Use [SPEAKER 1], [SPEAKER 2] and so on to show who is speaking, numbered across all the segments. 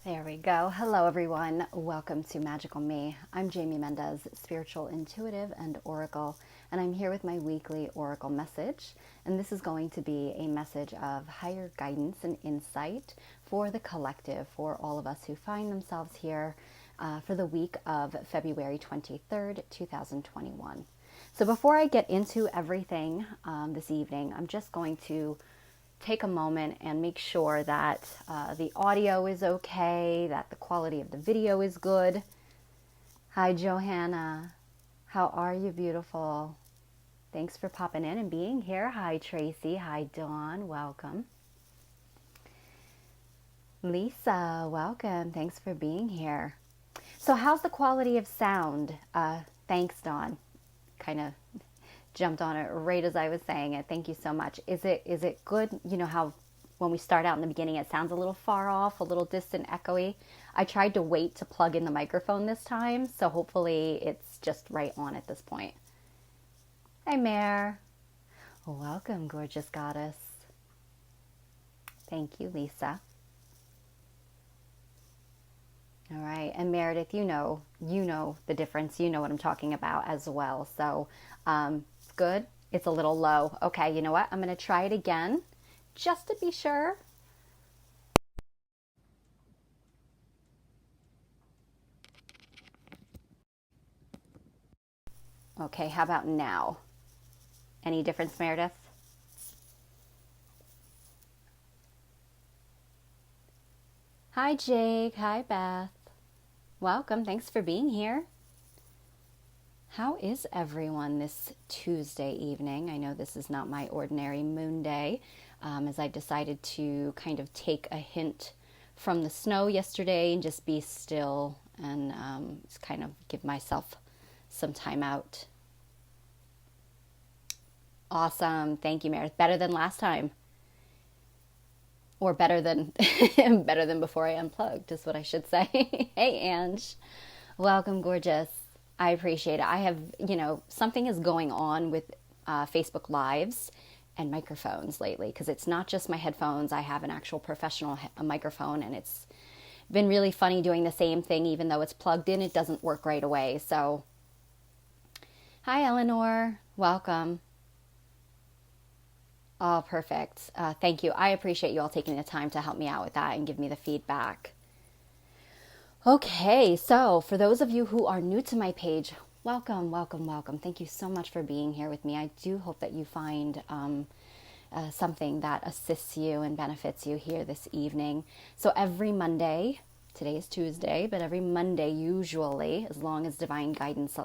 [SPEAKER 1] There we go. Hello, everyone. Welcome to Magickal Me. I'm Jamie Mendez, spiritual intuitive and oracle, and I'm here with my weekly oracle message. And this is going to be a message of higher guidance and insight for the collective, for all of us who find themselves here for the week of February 23rd, 2021. So before I get into everything this evening, I'm just going to take a moment and make sure that the audio is okay, that the quality of the video is good. Hi, Johanna. How are you, beautiful? Thanks for popping in and being here. Hi, Tracy. Hi, Dawn. Welcome. Lisa, welcome. Thanks for being here. So how's the quality of sound? Thanks, Dawn. Kind of jumped on it right as I was saying it. Thank you so much. Is it good? You know how when we start out in the beginning it sounds a little far off, a little distant, echoey. I tried to wait to plug in the microphone this time, so hopefully it's just right on at this point. Hi, Mare. Welcome, gorgeous goddess. Thank you, Lisa. All right, and Meredith, you know the difference. You know what I'm talking about as well. So, good. It's a little low. Okay, you know what? I'm going to try it again just to be sure. Okay, how about now? Any difference, Meredith? Hi, Jake. Hi, Beth. Welcome. Thanks for being here. How is everyone this Tuesday evening? I know this is not my ordinary moon day, as I decided to kind of take a hint from the snow yesterday and just be still and just kind of give myself some time out. Awesome. Thank you, Meredith. Better than last time. Or better than better than before I unplugged is what I should say. Hey, Ange. Welcome, gorgeous. I appreciate it. I have, something is going on with Facebook Lives and microphones lately because it's not just my headphones. I have an actual professional microphone, and it's been really funny doing the same thing. Even though it's plugged in, it doesn't work right away. So, hi, Eleanor. Welcome. Oh, perfect. Thank you. I appreciate you all taking the time to help me out with that and give me the feedback. Okay, so for those of you who are new to my page, welcome, welcome, welcome. Thank you so much for being here with me. I do hope that you find something that assists you and benefits you here this evening. So every Monday, today is Tuesday, but every Monday usually, as long as divine guidance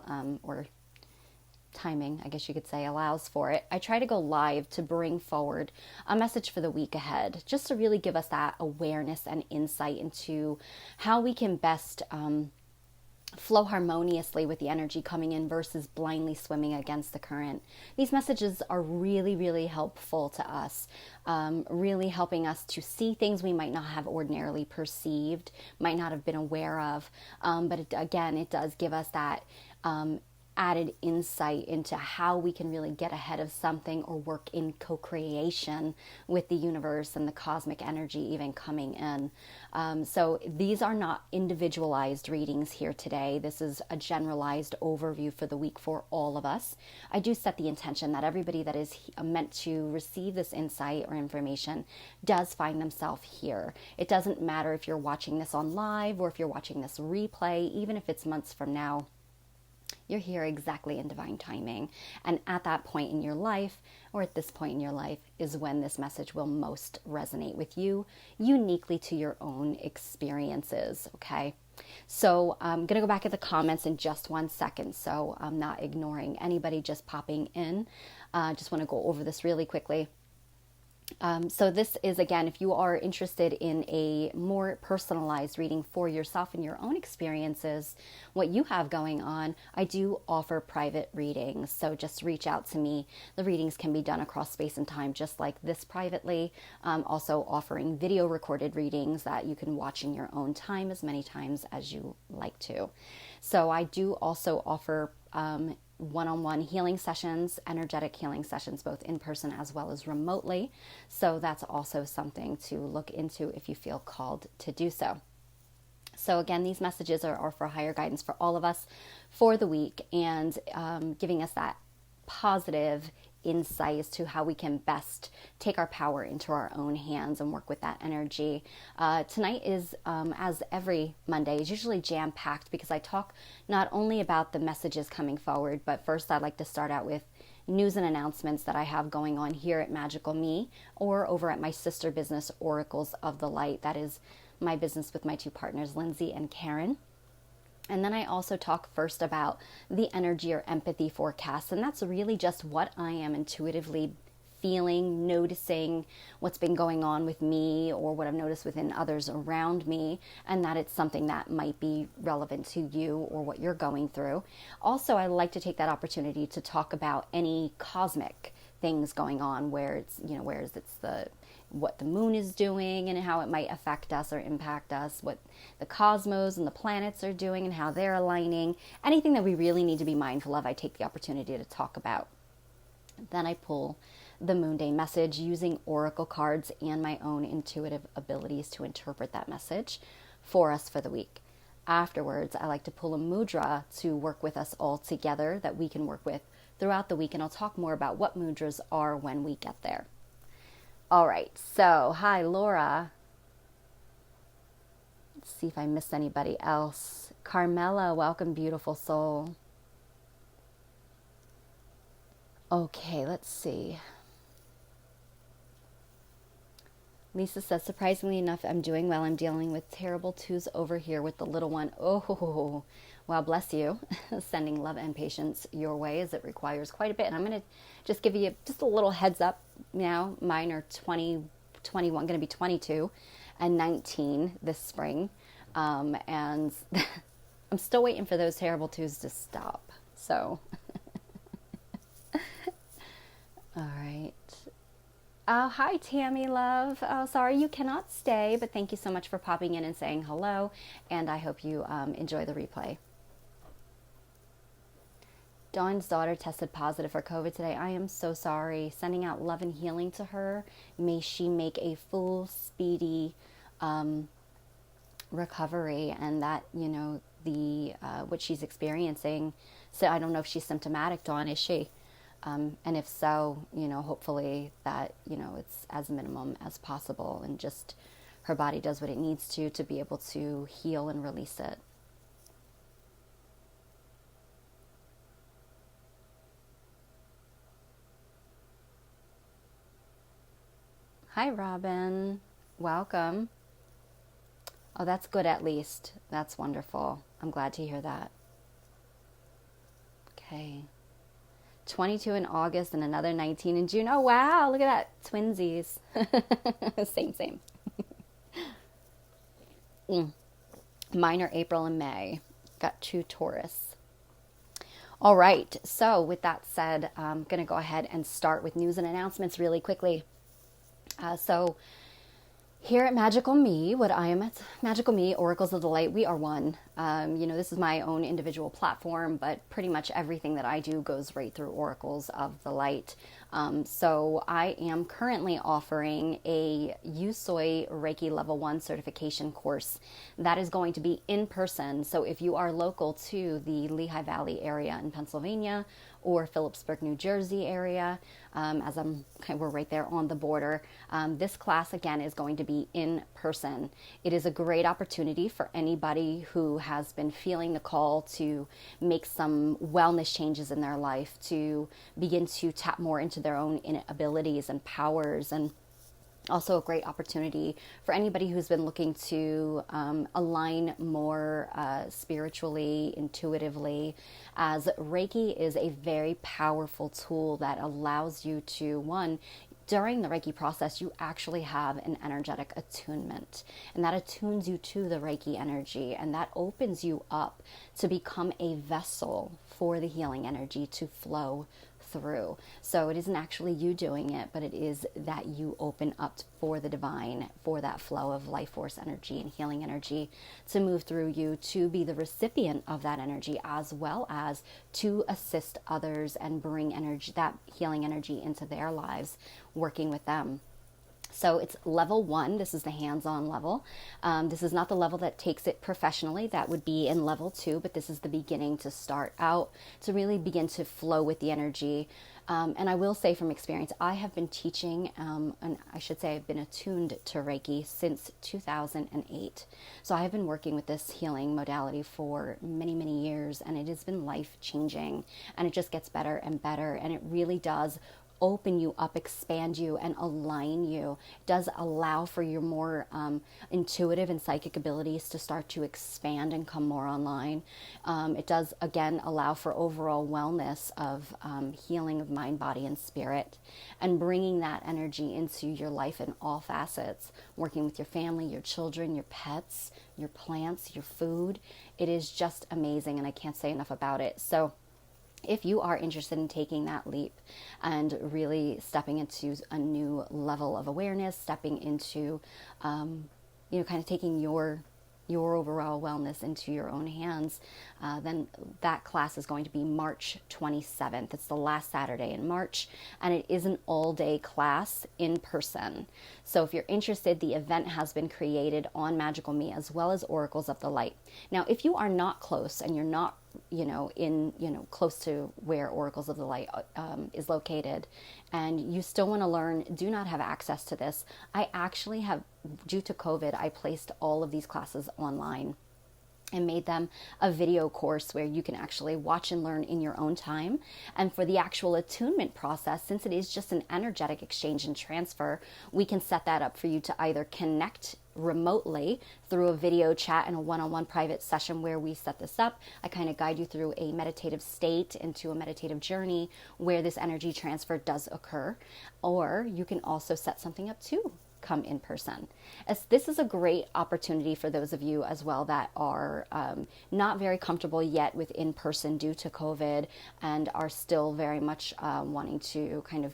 [SPEAKER 1] or timing, I guess you could say, allows for it, I try to go live to bring forward a message for the week ahead, just to really give us that awareness and insight into how we can best flow harmoniously with the energy coming in versus blindly swimming against the current. These messages are really, really helpful to us, really helping us to see things we might not have ordinarily perceived, might not have been aware of. But it does give us that added insight into how we can really get ahead of something or work in co-creation with the universe and the cosmic energy even coming in. So these are not individualized readings here today. This is a generalized overview for the week for all of us. I do set the intention that everybody that is meant to receive this insight or information does find themselves here. It doesn't matter if you're watching this on live or if you're watching this replay, even if it's months from now. You're here exactly in divine timing. And at that point in your life, or at this point in your life, is when this message will most resonate with you, uniquely to your own experiences, okay? So I'm going to go back at the comments in just 1 second, so I'm not ignoring anybody just popping in. Just want to go over this really quickly. So this is, again, if you are interested in a more personalized reading for yourself and your own experiences, what you have going on, I do offer private readings. So just reach out to me. The readings can be done across space and time, just like this privately. Also offering video recorded readings that you can watch in your own time as many times as you like to. So I do also offer one-on-one healing sessions, energetic healing sessions, both in person as well as remotely. So that's also something to look into if you feel called to do so. So again, these messages are for higher guidance for all of us for the week, and giving us that positive insight as to how we can best take our power into our own hands and work with that energy. Tonight is, as every Monday, is usually jam-packed because I talk not only about the messages coming forward, but first I'd like to start out with news and announcements that I have going on here at Magickal Me or over at my sister business, Oracles of the Light. That is my business with my two partners, Lindsay and Karen. And then I also talk first about the energy or empathy forecast. And that's really just what I am intuitively feeling, noticing what's been going on with me or what I've noticed within others around me, and that it's something that might be relevant to you or what you're going through. Also, I like to take that opportunity to talk about any cosmic things going on where it's, what the moon is doing and how it might affect us or impact us, what the cosmos and the planets are doing and how they're aligning. Anything that we really need to be mindful of, I take the opportunity to talk about. Then I pull the Moon Day message using oracle cards and my own intuitive abilities to interpret that message for us for the week. Afterwards, I like to pull a mudra to work with us all together that we can work with throughout the week, and I'll talk more about what mudras are when we get there. All right, so hi, Laura. Let's see if I missed anybody else. Carmela, welcome, beautiful soul. Okay, let's see. Lisa says, surprisingly enough, I'm doing well. I'm dealing with terrible twos over here with the little one. Oh, well, bless you. Sending love and patience your way as it requires quite a bit. And I'm going to just give you just a little heads up now. Mine are 20, 21, going to be 22 and 19 this spring. And I'm still waiting for those terrible twos to stop. So, all right. Oh, hi, Tammy, love. Oh, sorry you cannot stay, but thank you so much for popping in and saying hello, and I hope you enjoy the replay. Dawn's daughter tested positive for COVID today. I am so sorry. Sending out love and healing to her. May she make a full, speedy recovery, and that, what she's experiencing. So I don't know if she's symptomatic, Dawn, is she? And if so, hopefully that, it's as minimum as possible and just her body does what it needs to be able to heal and release it. Hi, Robin. Welcome. Oh, that's good at least. That's wonderful. I'm glad to hear that. Okay. 22 in August and another 19 in June. Oh, wow. Look at that. Twinsies. Same. Mine are April and May. Got 2 Taurus. All right. So with that said, I'm going to go ahead and start with news and announcements really quickly. So here at Magickal Me, what I am at Magickal Me, Oracles of the Light, we are one. This is my own individual platform, but pretty much everything that I do goes right through Oracles of the Light. So I am currently offering a Yusoi Reiki Level 1 certification course that is going to be in person. So if you are local to the Lehigh Valley area in Pennsylvania or Phillipsburg, New Jersey area, we're right there on the border. This class, again, is going to be in person. It is a great opportunity for anybody who has been feeling the call to make some wellness changes in their life, to begin to tap more into their own abilities and powers, and also a great opportunity for anybody who's been looking to align more spiritually, intuitively, as Reiki is a very powerful tool that allows you to, one, during the Reiki process, you actually have an energetic attunement, and that attunes you to the Reiki energy, and that opens you up to become a vessel for the healing energy to flow through. So it isn't actually you doing it, but it is that you open up for the divine, for that flow of life force energy and healing energy to move through you, to be the recipient of that energy, as well as to assist others and bring energy, that healing energy, into their lives, working with them. So it's level 1. This is the hands-on level. This is not the level that takes it professionally. That would be in level 2, but this is the beginning to start out, to really begin to flow with the energy. And I will say from experience, I have been teaching, and I should say I've been attuned to Reiki since 2008. So I have been working with this healing modality for many, many years, and it has been life-changing. And it just gets better and better, and it really does open you up, expand you, and align you. It does allow for your more intuitive and psychic abilities to start to expand and come more online. It does, again, allow for overall wellness of healing of mind, body, and spirit, and bringing that energy into your life in all facets, working with your family, your children, your pets, your plants, your food. It is just amazing, and I can't say enough about it. So if you are interested in taking that leap and really stepping into a new level of awareness, stepping into, kind of taking your overall wellness into your own hands, then that class is going to be March 27th. It's the last Saturday in March, and it is an all-day class in person. So if you're interested, the event has been created on Magickal Me as well as Oracles of the Light. Now, if you are not close and you're not close to where Oracles of the Light is located, and you still want to learn, do not have access to this, I actually have, due to COVID, I placed all of these classes online and made them a video course where you can actually watch and learn in your own time. And for the actual attunement process, since it is just an energetic exchange and transfer, we can set that up for you to either connect remotely through a video chat and a one-on-one private session where we set this up. I kind of guide you through a meditative state into a meditative journey where this energy transfer does occur. Or you can also set something up too, come in person. As this is a great opportunity for those of you as well that are not very comfortable yet with in-person due to COVID and are still very much wanting to kind of,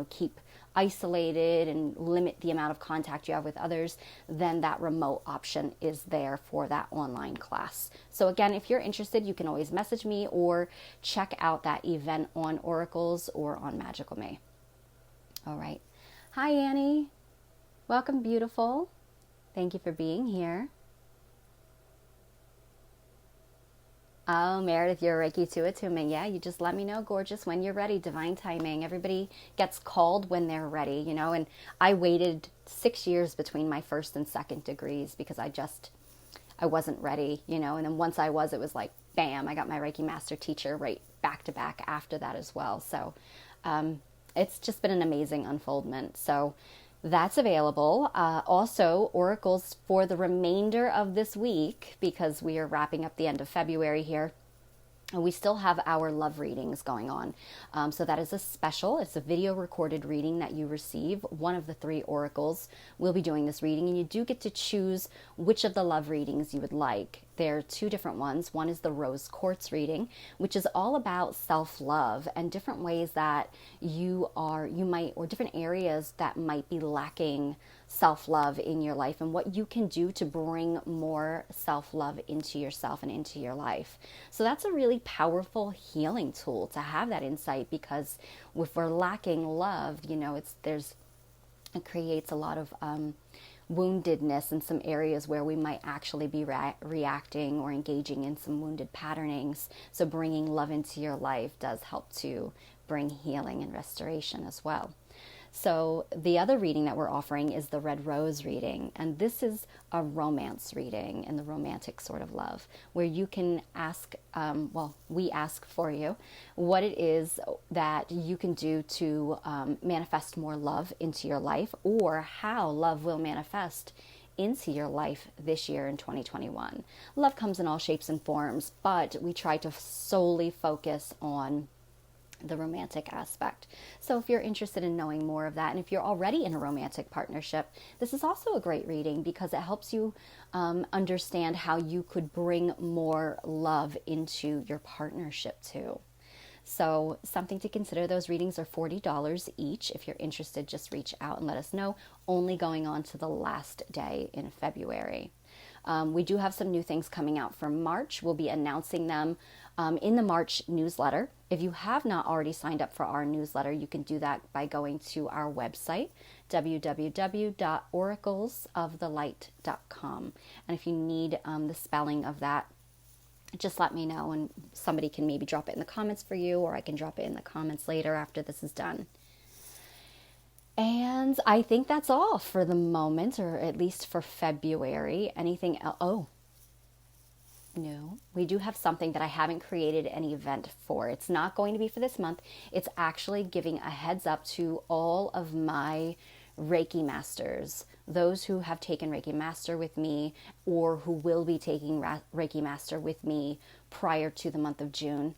[SPEAKER 1] keep isolated and limit the amount of contact you have with others, then that remote option is there for that online class. So again, if you're interested, you can always message me or check out that event on Oracles or on Magickal Me. All right. Hi, Annie. Welcome, beautiful. Thank you for being here. Oh, Meredith, you're a Reiki 2 attunement. Yeah, you just let me know, gorgeous, when you're ready. Divine timing. Everybody gets called when they're ready, and I waited 6 years between my first and second degrees because I wasn't ready, and then once I was, it was like, bam, I got my Reiki master teacher right back to back after that as well. So it's just been an amazing unfoldment. So that's available. Also, oracles for the remainder of this week, because we are wrapping up the end of February here. And we still have our love readings going on. So that is a special. It's a video recorded reading that you receive. One of the 3 oracles will be doing this reading, and you do get to choose which of the love readings you would like. There are 2 different ones. One is the rose quartz reading, which is all about self-love and different ways that you might, or different areas that might be lacking self-love in your life, and what you can do to bring more self-love into yourself and into your life. So that's a really powerful healing tool to have that insight, because if we're lacking love, it creates a lot of woundedness in some areas where we might actually be reacting or engaging in some wounded patternings. So bringing love into your life does help to bring healing and restoration as well. So the other reading that we're offering is the Red Rose reading, and this is a romance reading and the romantic sort of love, where you can ask, we ask for you what it is that you can do to manifest more love into your life, or how love will manifest into your life this year in 2021. Love comes in all shapes and forms, but we try to solely focus on the romantic aspect. So if you're interested in knowing more of that, and if you're already in a romantic partnership, this is also a great reading because it helps you understand how you could bring more love into your partnership too. So something to consider. Those readings are $40 each. If you're interested, just reach out and let us know. Only going on to the last day in February. We do have some new things coming out for March. We'll be announcing them in the March newsletter. If you have not already signed up for our newsletter, you can do that by going to our website, www.oraclesofthelight.com. And if you need the spelling of that, just let me know and somebody can maybe drop it in the comments for you, or I can drop it in the comments later after this is done. And I think that's all for the moment, or at least for February. Anything else? Oh, no, we do have something that I haven't created an event for. It's not going to be for this month. It's actually giving a heads up to all of my Reiki masters, those who have taken Reiki Master with me or who will be taking Reiki Master with me prior to the month of June.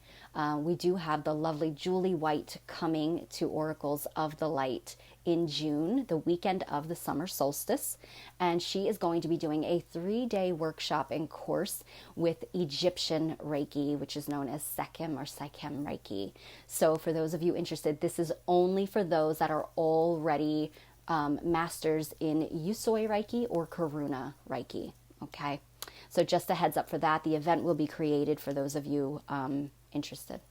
[SPEAKER 1] We do have the lovely Julie White coming to Oracles of the Light in June, the weekend of the summer solstice, and she is going to be doing a 3-day workshop and course with Egyptian Reiki, which is known as Sekhem or Sekhem Reiki. So for those of you interested, this is only for those that are already masters in Usui Reiki or Karuna Reiki. Okay, so just a heads up for that. The event will be created for those of you interested.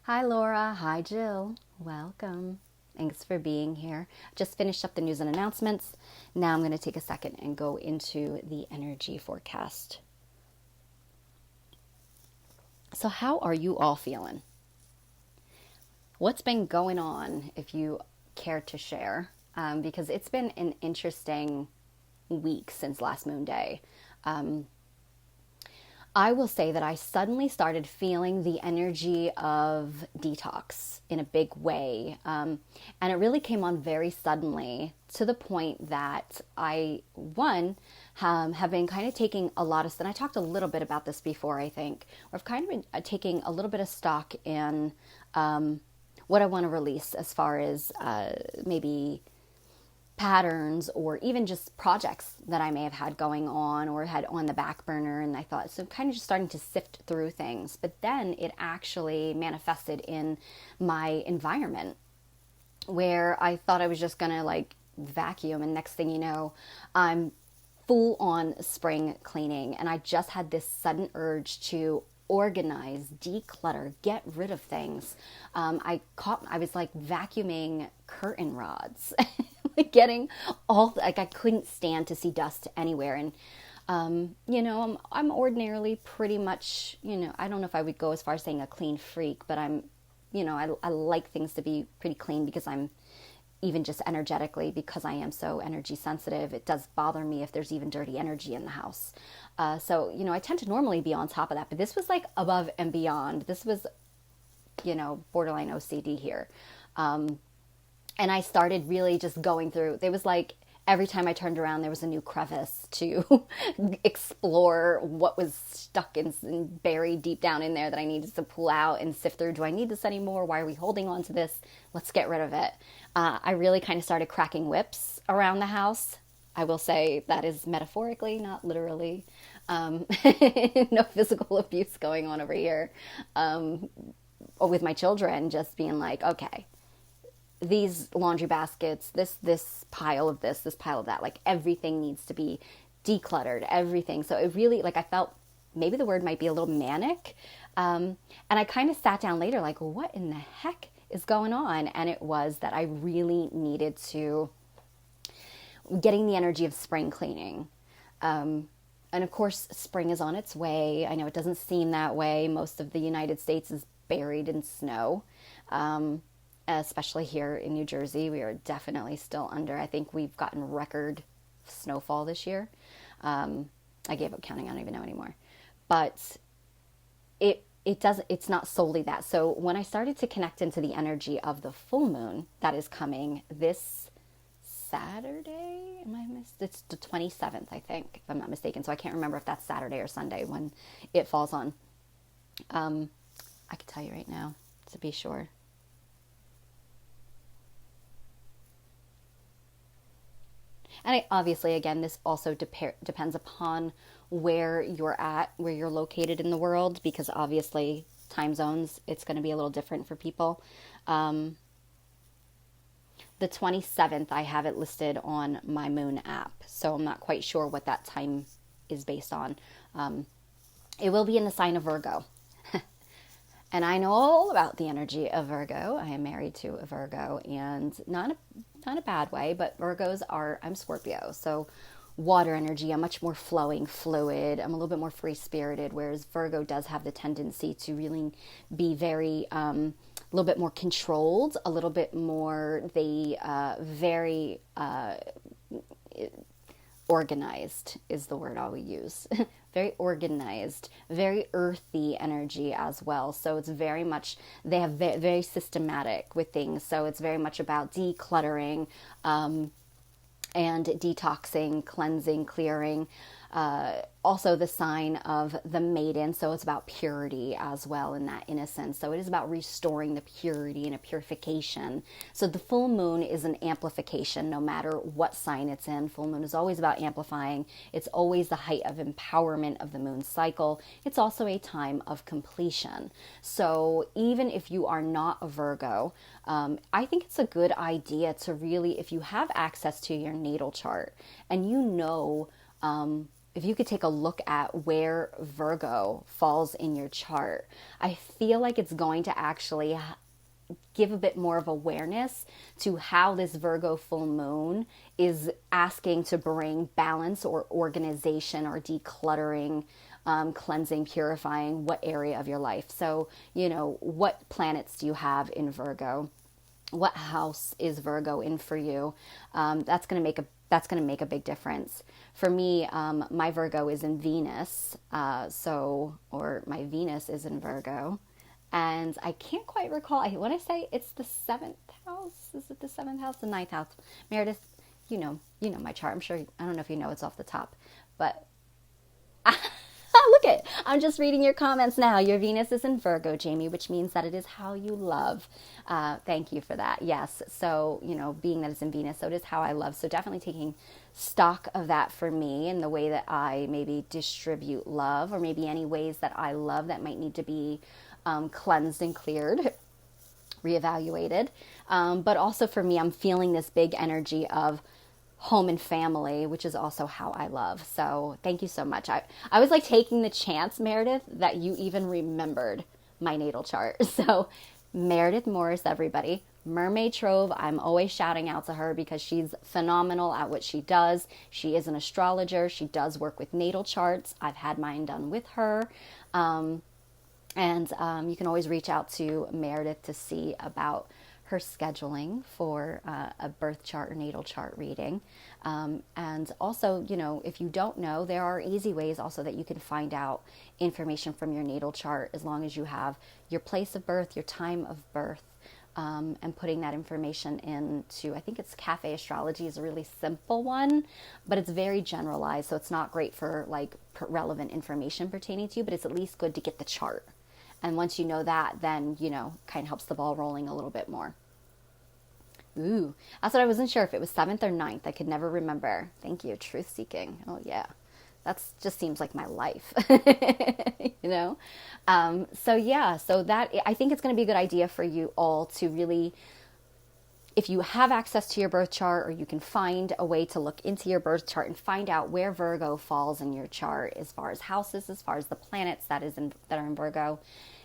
[SPEAKER 1] Hi Laura, hi Jill, welcome. Thanks for being here. Just finished up the news and announcements. Now I'm going to take a second and go into the energy forecast. So how are you all feeling? What's been going on, if you care to share? Because it's been an interesting week since last moon day. I will say that I suddenly started feeling the energy of detox in a big way. And it really came on very suddenly, to the point that I, have been kind of taking a lot of, and I talked a little bit about this before, I think, or I've kind of been taking a little bit of stock in what I want to release as far as maybe patterns or even just projects that I may have had going on or had on the back burner. And I thought, so kind of just starting to sift through things. But then it actually manifested in my environment, where I thought I was just going to like vacuum. And next thing you know, I'm full on spring cleaning. And I just had this sudden urge to organize, declutter, get rid of things. I was like vacuuming curtain rods, like getting all, like I couldn't stand to see dust anywhere. And, I'm ordinarily pretty much, I don't know if I would go as far as saying a clean freak, but I'm, I like things to be pretty clean because I'm even just energetically, because I am so energy sensitive, it does bother me if there's even dirty energy in the house. So, I tend to normally be on top of that, but this was like above and beyond. This was, borderline OCD here. And I started really just going through, there was like, every time I turned around, there was a new crevice to explore what was stuck and buried deep down in there that I needed to pull out and sift through. Do I need this anymore? Why are we holding on to this? Let's get rid of it. I really kind of started cracking whips around the house. I will say that is metaphorically, not literally. No physical abuse going on over here. Or with my children, just being like, okay, these laundry baskets, this pile of this pile of that, like everything needs to be decluttered, everything. So it really, like, I felt maybe the word might be a little manic. And I kind of sat down later like, what in the heck is going on? And it was that I really needed to getting the energy of spring cleaning. And of course, spring is on its way. I know it doesn't seem that way. Most of the United States is buried in snow. Especially here in New Jersey, we are definitely still under. I think we've gotten record snowfall this year. I gave up counting. I don't even know anymore. But it's not solely that. So when I started to connect into the energy of the full moon that is coming this Saturday, it's the 27th, I think, if I'm not mistaken. So I can't remember if that's Saturday or Sunday when it falls on. I can tell you right now to be sure. And obviously, again, this also depends upon where you're at, where you're located in the world, because obviously time zones, it's going to be a little different for people. The 27th, I have it listed on my moon app. So I'm not quite sure what that time is based on. It will be in the sign of Virgo. And I know all about the energy of Virgo. I am married to a Virgo, and not a bad way, but Virgos are, I'm Scorpio. So water energy, I'm much more flowing, fluid. I'm a little bit more free-spirited, whereas Virgo does have the tendency to really be very, a little bit more controlled, a little bit more, very organized is the word I will use. Very organized, very earthy energy as well. So it's very much, they have very systematic with things. So it's very much about decluttering and detoxing, cleansing, clearing. Also the sign of the maiden, so it's about purity as well, in that innocence. So it is about restoring the purity and a purification. So the full moon is an amplification no matter what sign it's in. Full moon is always about amplifying. It's always the height of empowerment of the moon cycle. It's also a time of completion. So even if you are not a Virgo, I think it's a good idea to really, if you have access to your natal chart and you know, if you could take a look at where Virgo falls in your chart, I feel like it's going to actually give a bit more of awareness to how this Virgo full moon is asking to bring balance or organization or decluttering, cleansing, purifying what area of your life. So, you know, what planets do you have in Virgo? What house is Virgo in for you? That's going to make a big difference. For me, my Virgo is in Venus, or my Venus is in Virgo, and I can't quite recall. When I say it's the 7th house, is it the 7th house, the 9th house? Meredith, you know my chart. I'm sure. I don't know if you know it's off the top, but. Look I'm just reading your comments now. Your Venus is in Virgo, Jamie, which means that it is how you love. Thank you for that. Yes. So, being that it's in Venus, so it is how I love. So definitely taking stock of that for me and the way that I maybe distribute love, or maybe any ways that I love that might need to be cleansed and cleared, reevaluated. But also for me, I'm feeling this big energy of home and family, which is also how I love. So thank you so much. I was like taking the chance, Meredith, that you even remembered my natal chart. So Meredith Morris, everybody, Mermaid Trove, I'm always shouting out to her because she's phenomenal at what she does. She is an astrologer. She does work with natal charts. I've had mine done with her. And you can always reach out to Meredith to see about her scheduling for a birth chart or natal chart reading. And also, if you don't know, there are easy ways also that you can find out information from your natal chart, as long as you have your place of birth, your time of birth, and putting that information into, I think it's Cafe Astrology is a really simple one, but it's very generalized. So it's not great for like relevant information pertaining to you, but it's at least good to get the chart. And once you know that, then, kind of helps the ball rolling a little bit more. Ooh, that's what I wasn't sure if it was 7th or 9th. I could never remember. Thank you. Truth seeking. Oh, yeah. That's just seems like my life, So that, I think it's going to be a good idea for you all to really, if you have access to your birth chart, or you can find a way to look into your birth chart and find out where Virgo falls in your chart, as far as houses, as far as the planets that are in Virgo,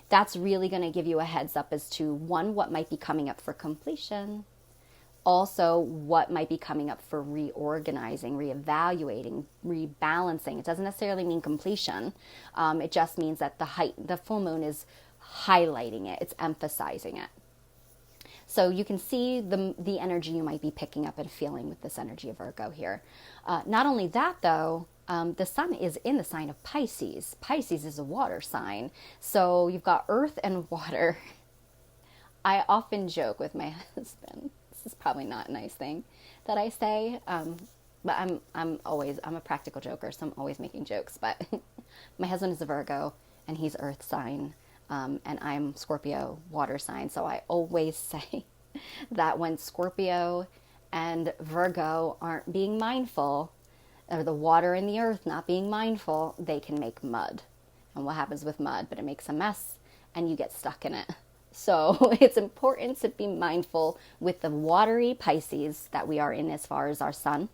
[SPEAKER 1] that's really going to give you a heads up as to, one, what might be coming up for completion. Also, what might be coming up for reorganizing, reevaluating, rebalancing. It doesn't necessarily mean completion. It just means that the full moon is highlighting it. It's emphasizing it. So you can see the energy you might be picking up and feeling with this energy of Virgo here. Not only that, though, the sun is in the sign of Pisces. Pisces is a water sign. So you've got earth and water. I often joke with my husband. This is probably not a nice thing that I say, but I'm a practical joker, so I'm always making jokes. But my husband is a Virgo, and he's earth sign, and I'm Scorpio, water sign. So I always say that when Scorpio and Virgo aren't being mindful, or the water and the earth not being mindful, they can make mud. And what happens with mud? But it makes a mess, and you get stuck in it. So it's important to be mindful with the watery Pisces that we are in as far as our sun,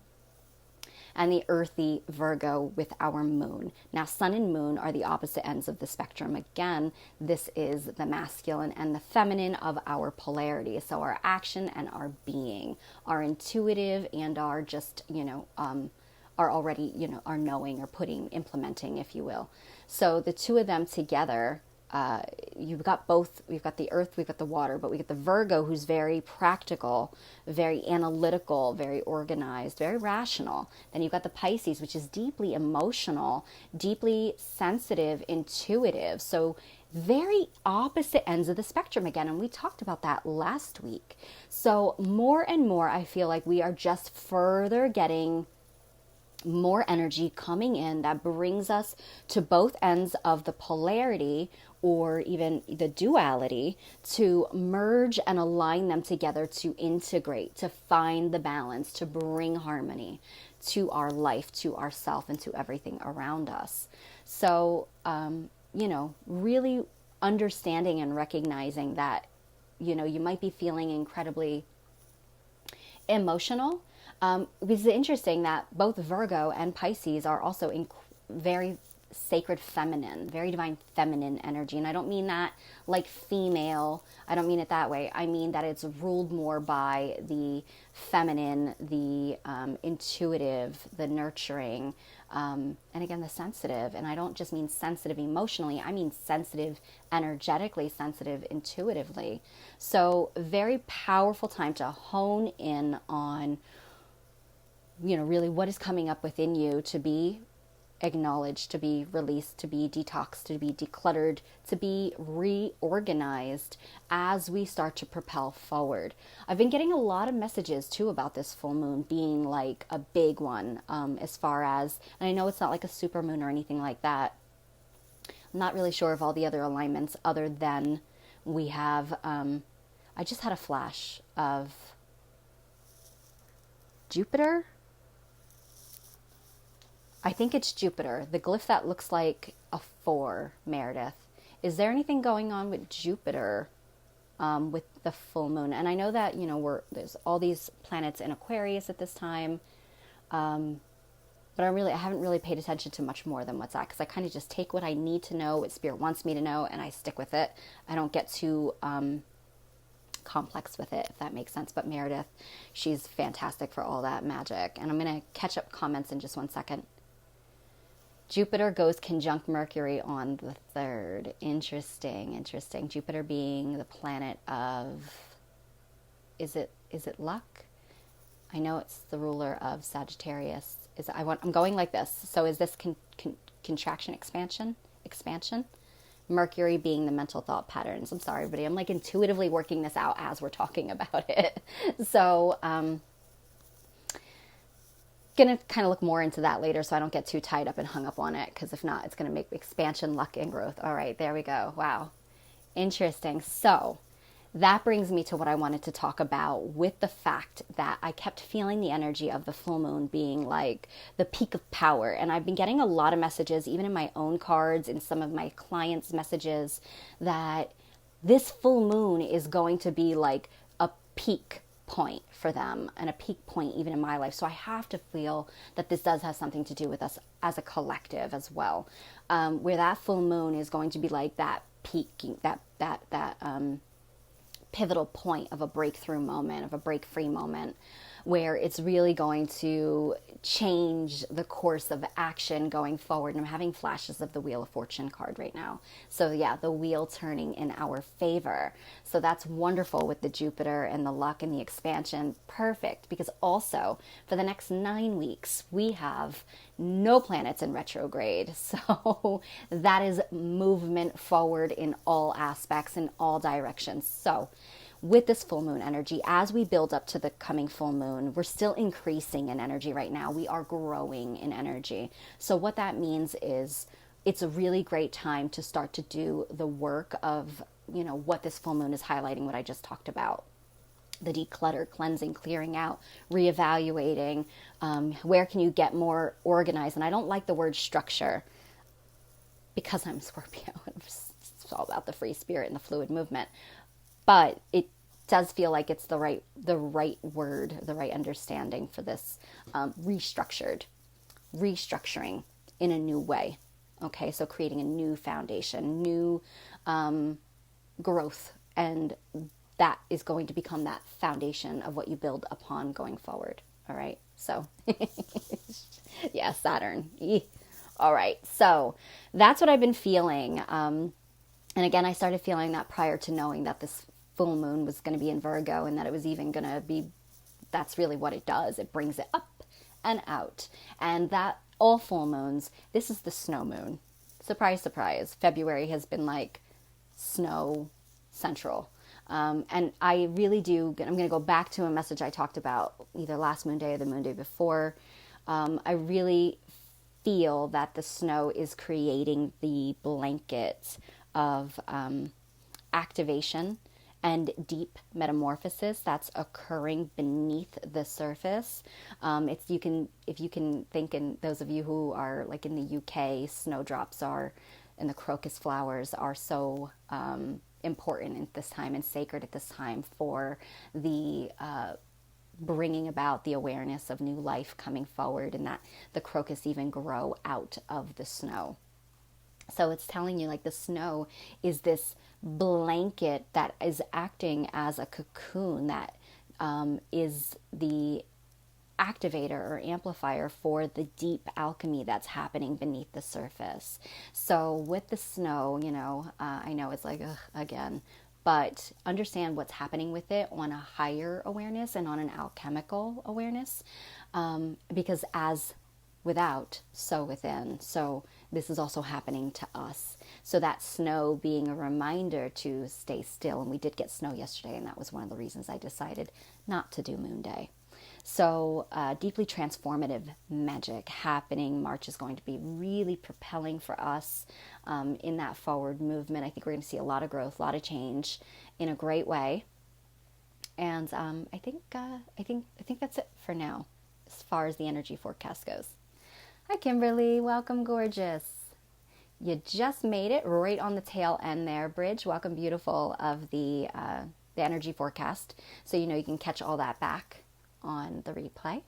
[SPEAKER 1] and the earthy Virgo with our moon. Now, sun and moon are the opposite ends of the spectrum. Again, this is the masculine and the feminine of our polarity. So our action and our being, our intuitive and our just, are already, are knowing or implementing, if you will. So the two of them together, you've got both. We've got the earth, we've got the water, but we get the Virgo, who's very practical, very analytical, very organized, very rational. Then you've got the Pisces, which is deeply emotional, deeply sensitive, intuitive. So very opposite ends of the spectrum again. And we talked about that last week. So more and more, I feel like we are just further getting more energy coming in that brings us to both ends of the polarity or even the duality, to merge and align them together, to integrate, to find the balance, to bring harmony to our life, to ourself, and to everything around us. So, really understanding and recognizing that, you might be feeling incredibly emotional. It's interesting that both Virgo and Pisces are also very sacred feminine, very divine feminine energy. And I don't mean that like female. I don't mean it that way. I mean that it's ruled more by the feminine, the intuitive, the nurturing, and again, the sensitive. And I don't just mean sensitive emotionally. I mean sensitive energetically, sensitive intuitively. So very powerful time to hone in on really what is coming up within you to be acknowledged, to be released, to be detoxed, to be decluttered, to be reorganized as we start to propel forward. I've been getting a lot of messages too about this full moon being like a big one, as far as, and I know it's not like a super moon or anything like that. I'm not really sure of all the other alignments other than we have, I just had a flash of Jupiter. I think it's Jupiter, the glyph that looks like a 4, Meredith. Is there anything going on with Jupiter with the full moon? And I know that, there's all these planets in Aquarius at this time, but I haven't really paid attention to much more than what's that, because I kind of just take what I need to know, what Spirit wants me to know, and I stick with it. I don't get too complex with it, if that makes sense. But Meredith, she's fantastic for all that magic. And I'm going to catch up comments in just one second. Jupiter goes conjunct Mercury on the 3rd. Interesting. Jupiter being the planet of, is it luck? I know it's the ruler of Sagittarius. I'm going like this. So is this contraction, expansion? Mercury being the mental thought patterns. I'm sorry, everybody. I'm like intuitively working this out as we're talking about it. So, going to kind of look more into that later so I don't get too tied up and hung up on it, because if not, it's going to make expansion, luck, and growth. All right, there we go. Wow. Interesting. So that brings me to what I wanted to talk about, with the fact that I kept feeling the energy of the full moon being like the peak of power. And I've been getting a lot of messages, even in my own cards, in some of my clients' messages, that this full moon is going to be like a peak point for them, and a peak point even in my life. So I have to feel that this does have something to do with us as a collective as well, where that full moon is going to be like that peaking, that pivotal point of a breakthrough moment, of a break free moment, where it's really going to change the course of action going forward. And I'm having flashes of the Wheel of Fortune card right now. So yeah, the wheel turning in our favor. So that's wonderful with the Jupiter and the luck and the expansion. Perfect, because also for the next 9 weeks, we have no planets in retrograde. So that is movement forward in all aspects, in all directions. So with this full moon energy, as we build up to the coming full moon, we're still increasing in energy right now. We are growing in energy. So what that means is it's a really great time to start to do the work of, what this full moon is highlighting, what I just talked about. The declutter, cleansing, clearing out, reevaluating, where can you get more organized? And I don't like the word structure because I'm Scorpio. It's all about the free spirit and the fluid movement. but it does feel like it's the right word, the right understanding for this restructuring in a new way. Okay, so creating a new foundation, new growth, and that is going to become that foundation of what you build upon going forward. All right, so yeah, Saturn. All right, so that's what I've been feeling. And again, I started feeling that prior to knowing that this full moon was going to be in Virgo, and that it was even going to be, that's really what it does. It brings it up and out. And that all full moons, this is the snow moon. Surprise, surprise. February has been like snow central. And I really do, I'm going to go back to a message I talked about either last moon day or the moon day before. I really feel that the snow is creating the blanket of activation and deep metamorphosis that's occurring beneath the surface. If you can think, in those of you who are like in the UK, snowdrops are, and the crocus flowers are so important at this time and sacred at this time for the bringing about the awareness of new life coming forward, and that the crocus even grow out of the snow. So it's telling you like the snow is this blanket that is acting as a cocoon that is the activator or amplifier for the deep alchemy that's happening beneath the surface. So with the snow, I know it's like, ugh, again, but understand what's happening with it on a higher awareness and on an alchemical awareness, because as without, so within. So this is also happening to us. So that snow being a reminder to stay still. And we did get snow yesterday, and that was one of the reasons I decided not to do Moon Day. So deeply transformative magic happening. March is going to be really propelling for us in that forward movement. I think we're going to see a lot of growth, a lot of change in a great way. And I think that's it for now as far as the energy forecast goes. Hi, Kimberly. Welcome, gorgeous. You just made it right on the tail end there, Bridge. Welcome, beautiful, of the energy forecast. So you can catch all that back on the replay.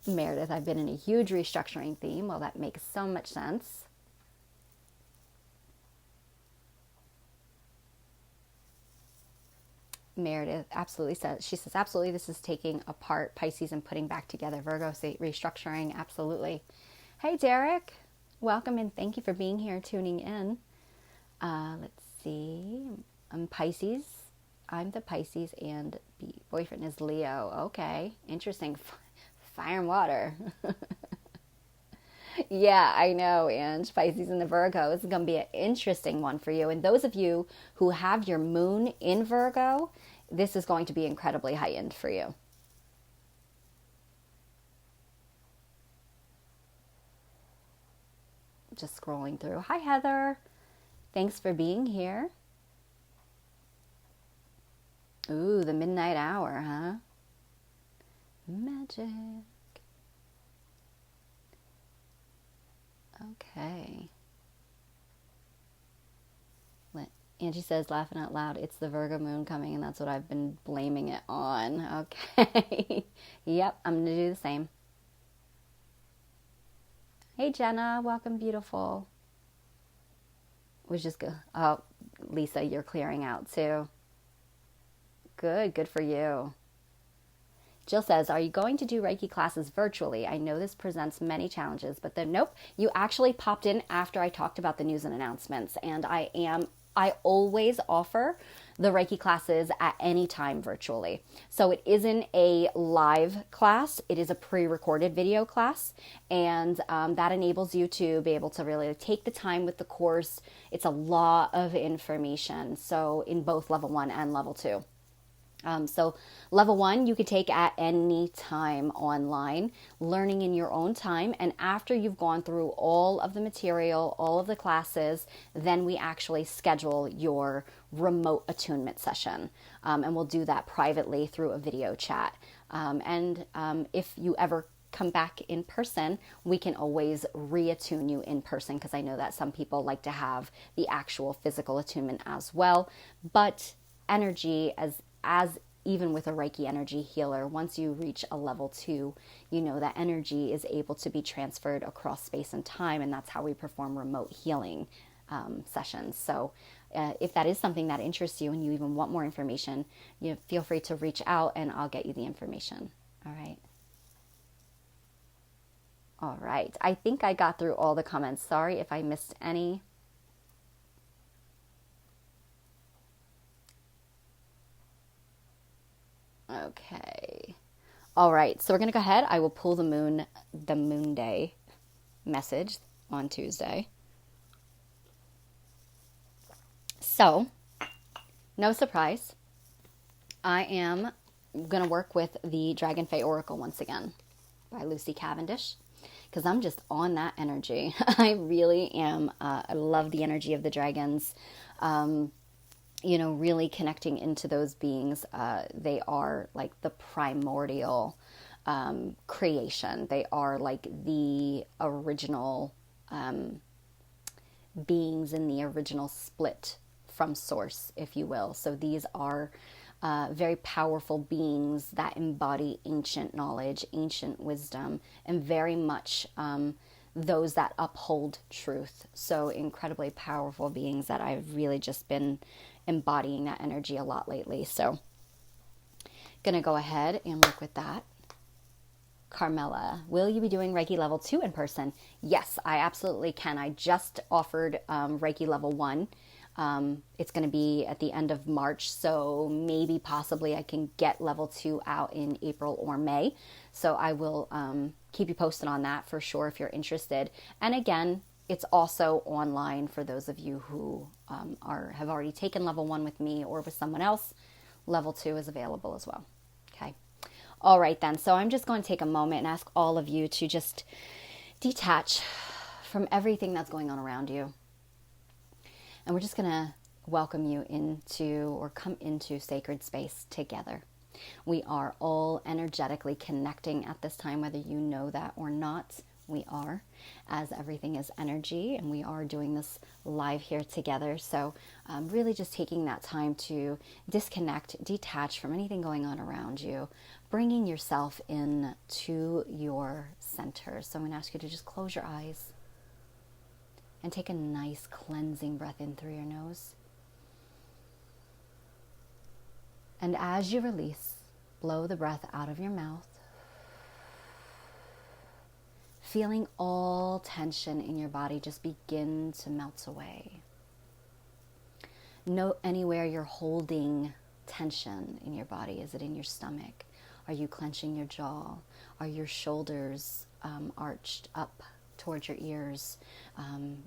[SPEAKER 1] Meredith, I've been in a huge restructuring theme. Well, that makes so much sense. Meredith absolutely says, absolutely, this is taking apart Pisces and putting back together. Virgo, say restructuring, absolutely. Hey, Derek, welcome and thank you for being here, tuning in. Let's see, I'm Pisces. I'm the Pisces and boyfriend is Leo. Okay, interesting. Fire and water. Yeah, I know, Ange. Pisces and the Virgo. This is going to be an interesting one for you. And those of you who have your moon in Virgo, this is going to be incredibly heightened for you. Just scrolling through. Hi, Heather. Thanks for being here. Ooh, the midnight hour, huh? Magic. Okay. Angie says, laughing out loud, it's the Virgo moon coming, and that's what I've been blaming it on. Okay. Yep, I'm going to do the same. Hey, Jenna. Welcome, beautiful. Was just good. Oh, Lisa, you're clearing out too. Good for you. Jill says, are you going to do Reiki classes virtually? I know this presents many challenges, but then nope, you actually popped in after I talked about the news and announcements. And I always offer the Reiki classes at any time virtually. So it isn't a live class. It is a pre-recorded video class. And that enables you to be able to really take the time with the course. It's a lot of information. So in both level 1 and level 2. So level 1, you could take at any time online, learning in your own time. And after you've gone through all of the material, all of the classes, then we actually schedule your remote attunement session. And we'll do that privately through a video chat. And if you ever come back in person, we can always reattune you in person, because I know that some people like to have the actual physical attunement as well. But energy, as even with a Reiki energy healer, once you reach a level 2, you know that energy is able to be transferred across space and time, and that's how we perform remote healing sessions. So if that is something that interests you and you even want more information, feel free to reach out and I'll get you the information. All right. All right. I think I got through all the comments. Sorry if I missed any. Okay. All right. So we're going to go ahead. I will pull the moon day message on Tuesday. So, no surprise, I am going to work with the Dragon Fae Oracle once again by Lucy Cavendish, because I'm just on that energy. I really am. I love the energy of the dragons, really connecting into those beings. They are like the primordial creation. They are like the original beings in the original split from source, if you will. So these are very powerful beings that embody ancient knowledge, ancient wisdom, and very much those that uphold truth. So incredibly powerful beings that I've really just been embodying that energy a lot lately. So gonna go ahead and work with that. Carmela, will you be doing Reiki level 2 in person? Yes, I absolutely can. I just offered Reiki level 1. It's going to be at the end of March, so maybe possibly I can get level 2 out in April or May. So I will keep you posted on that for sure if you're interested. And again, it's also online for those of you who have already taken level 1 with me or with someone else. Level 2 is available as well. Okay. All right then. So I'm just going to take a moment and ask all of you to just detach from everything that's going on around you. And we're just going to welcome you into, or come into, sacred space together. We are all energetically connecting at this time, whether you know that or not. We are, as everything is energy, and we are doing this live here together. So really just taking that time to disconnect, detach from anything going on around you, bringing yourself in to your center. So I'm going to ask you to just close your eyes and take a nice cleansing breath in through your nose. And as you release, blow the breath out of your mouth, feeling all tension in your body just begin to melt away. Note anywhere you're holding tension in your body. Is it in your stomach? Are you clenching your jaw? Are your shoulders arched up towards your ears?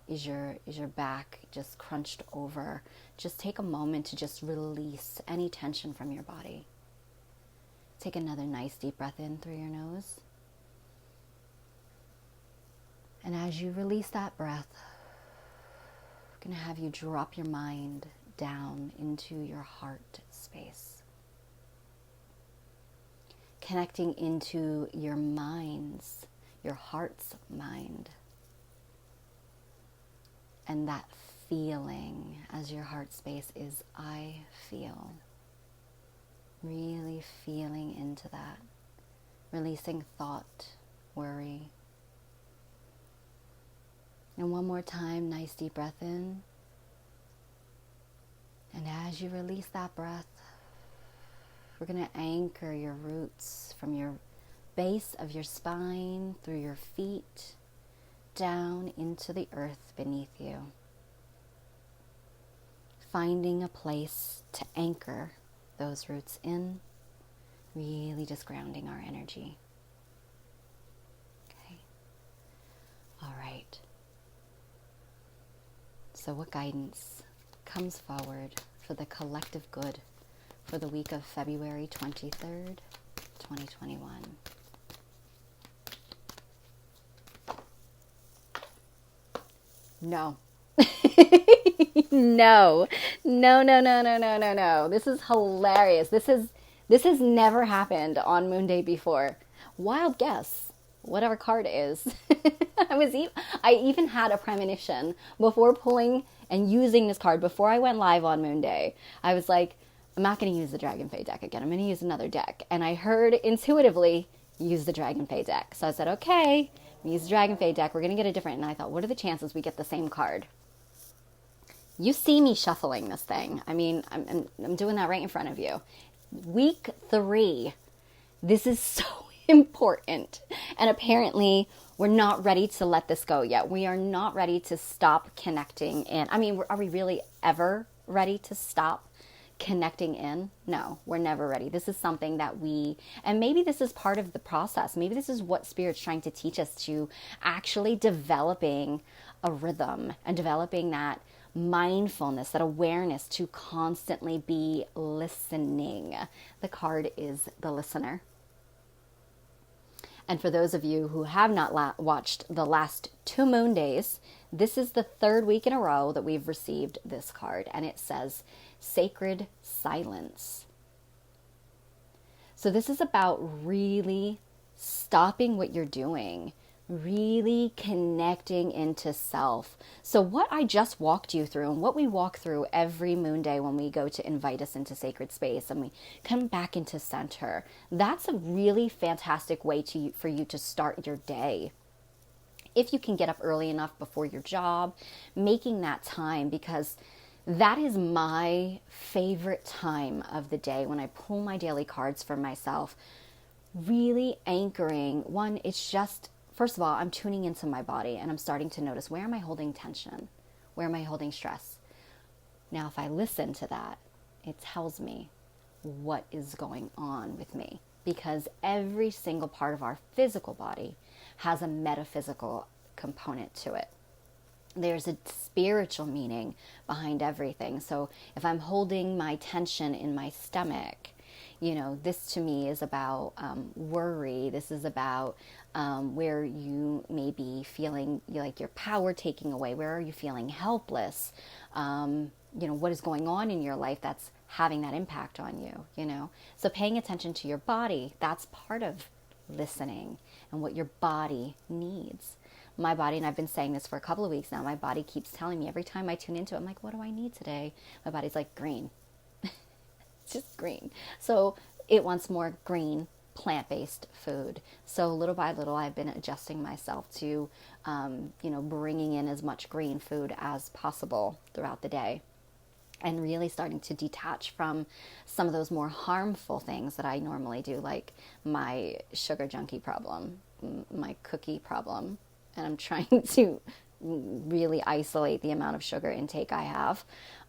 [SPEAKER 1] Is your back just crunched over? Just take a moment to just release any tension from your body. Take another nice deep breath in through your nose. And as you release that breath, I'm going to have you drop your mind down into your heart space. Connecting into your heart's mind. And that feeling as your heart space is I feel. Really feeling into that. Releasing thought, worry. And one more time, nice deep breath in. And as you release that breath, we're going to anchor your roots from your base of your spine through your feet down into the earth beneath you. Finding a place to anchor those roots in, really just grounding our energy. Okay. All right. So what guidance comes forward for the collective good for the week of February 23rd, 2021? No. No. This is hilarious. This has never happened on Moon Day before. Wild guess. whatever card it is. I even had a premonition before pulling and using this card before I went live on Moon Day. I was like, I'm not going to use the Dragon Fey deck again. I'm going to use another deck. And I heard intuitively, use the Dragon Fey deck. So I said, okay, use the Dragon Fey deck. We're going to get a different. And I thought, what are the chances we get the same card? You see me shuffling this thing. I mean, I'm doing that right in front of you. Week 3. This is so important. And apparently, we're not ready to let this go yet. We are not ready to stop connecting in. I mean, are we really ever ready to stop connecting in? No, we're never ready. This is something that and maybe this is part of the process. Maybe this is what Spirit's trying to teach us, to actually developing a rhythm and developing that mindfulness, that awareness to constantly be listening. The card is the listener. And for those of you who have not watched the last 2 moon days, this is the 3rd week in a row that we've received this card. And it says sacred silence. So this is about really stopping what you're doing, really connecting into self. So what I just walked you through, and what we walk through every moon day when we go to invite us into sacred space and we come back into center, that's a really fantastic way for you to start your day. If you can get up early enough before your job, making that time, because that is my favorite time of the day when I pull my daily cards for myself. Really anchoring. One, it's just, first of all, I'm tuning into my body and I'm starting to notice, where am I holding tension? Where am I holding stress? Now, if I listen to that, it tells me what is going on with me, because every single part of our physical body has a metaphysical component to it. There's a spiritual meaning behind everything. So if I'm holding my tension in my stomach, this to me is about worry. This is about where you may be feeling like your power taking away. Where are you feeling helpless? What is going on in your life that's having that impact on you, So paying attention to your body, that's part of listening and what your body needs. My body, and I've been saying this for a couple of weeks now, my body keeps telling me every time I tune into it, I'm like, what do I need today? My body's like, green. It's just green. So it wants more green, plant-based food. So little by little, I've been adjusting myself to, bringing in as much green food as possible throughout the day, and really starting to detach from some of those more harmful things that I normally do, like my sugar junkie problem, my cookie problem. And I'm trying to really isolate the amount of sugar intake I have,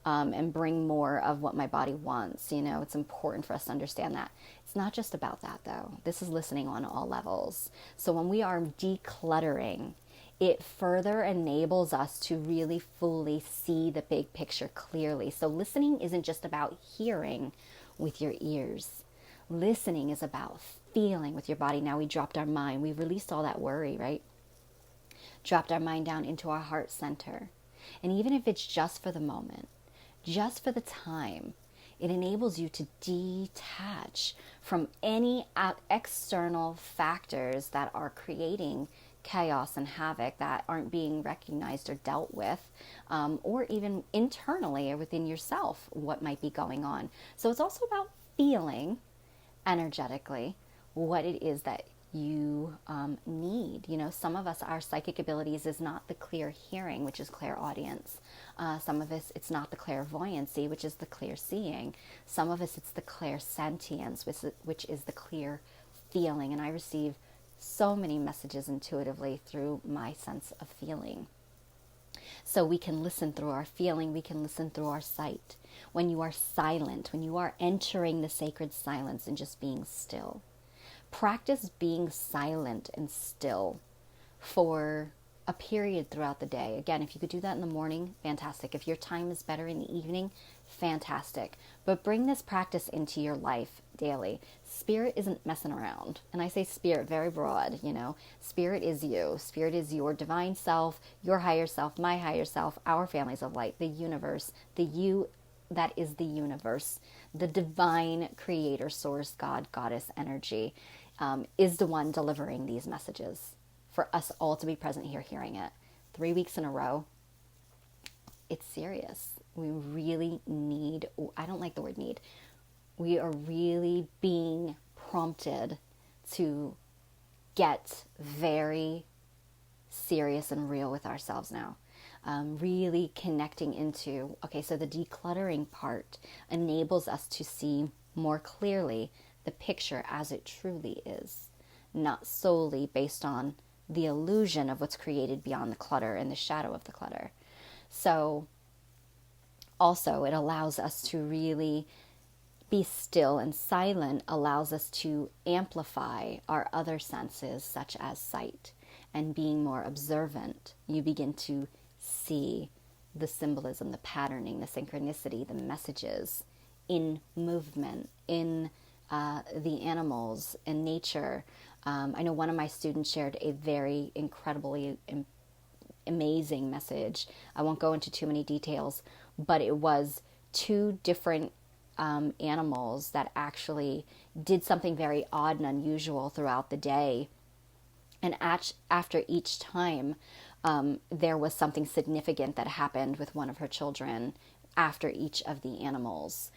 [SPEAKER 1] and bring more of what my body wants. It's important for us to understand that. It's not just about that, though. This is listening on all levels. So when we are decluttering, it further enables us to really fully see the big picture clearly. So listening isn't just about hearing with your ears. Listening is about feeling with your body. Now we dropped our mind. We released all that worry, right? Dropped our mind down into our heart center. And even if it's just for the moment, just for the time, it enables you to detach from any external factors that are creating chaos and havoc, that aren't being recognized or dealt with, or even internally or within yourself, what might be going on. So it's also about feeling energetically what it is that you need. Some of us, our psychic abilities is not the clear hearing, which is clairaudience. Some of us, it's not the clairvoyancy, which is the clear seeing. Some of us, it's the clairsentience, which is the clear feeling. And I receive so many messages intuitively through my sense of feeling. So we can listen through our feeling, we can listen through our sight. When you are silent, when you are entering the sacred silence and just being still. Practice being silent and still for a period throughout the day. Again, if you could do that in the morning, fantastic. If your time is better in the evening, fantastic. But bring this practice into your life daily. Spirit isn't messing around. And I say spirit very broad, Spirit is you. Spirit is your divine self, your higher self, my higher self, our families of light, the universe, the you that is the universe, the divine creator, source, God, goddess energy. is the one delivering these messages for us all to be present here hearing it. 3 weeks in a row, it's serious. We really need, I don't like the word need, we are really being prompted to get very serious and real with ourselves now. Really connecting into, okay, so the decluttering part enables us to see more clearly the picture as it truly is, not solely based on the illusion of what's created beyond the clutter and the shadow of the clutter. So also it allows us to really be still, and silent allows us to amplify our other senses, such as sight. And being more observant, you begin to see the symbolism, the patterning, the synchronicity, the messages in movement, in the animals, in nature. I know one of my students shared a very incredibly amazing message. I won't go into too many details, but it was two different animals that actually did something very odd and unusual throughout the day. And after each time, there was something significant that happened with one of her children after each of the animals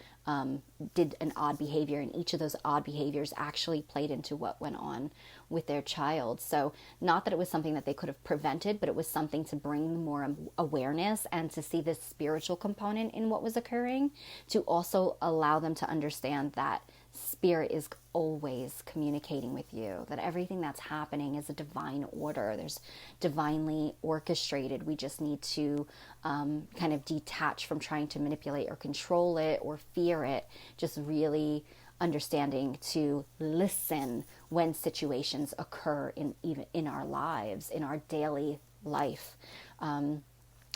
[SPEAKER 1] did an odd behavior, and each of those odd behaviors actually played into what went on with their child. So not that it was something that they could have prevented, but it was something to bring more awareness and to see this spiritual component in what was occurring, to also allow them to understand that spirit is always communicating with you, that everything that's happening is a divine order. There's divinely orchestrated. We just need to kind of detach from trying to manipulate or control it or fear it, just really understanding to listen when situations occur even in our lives, in our daily life.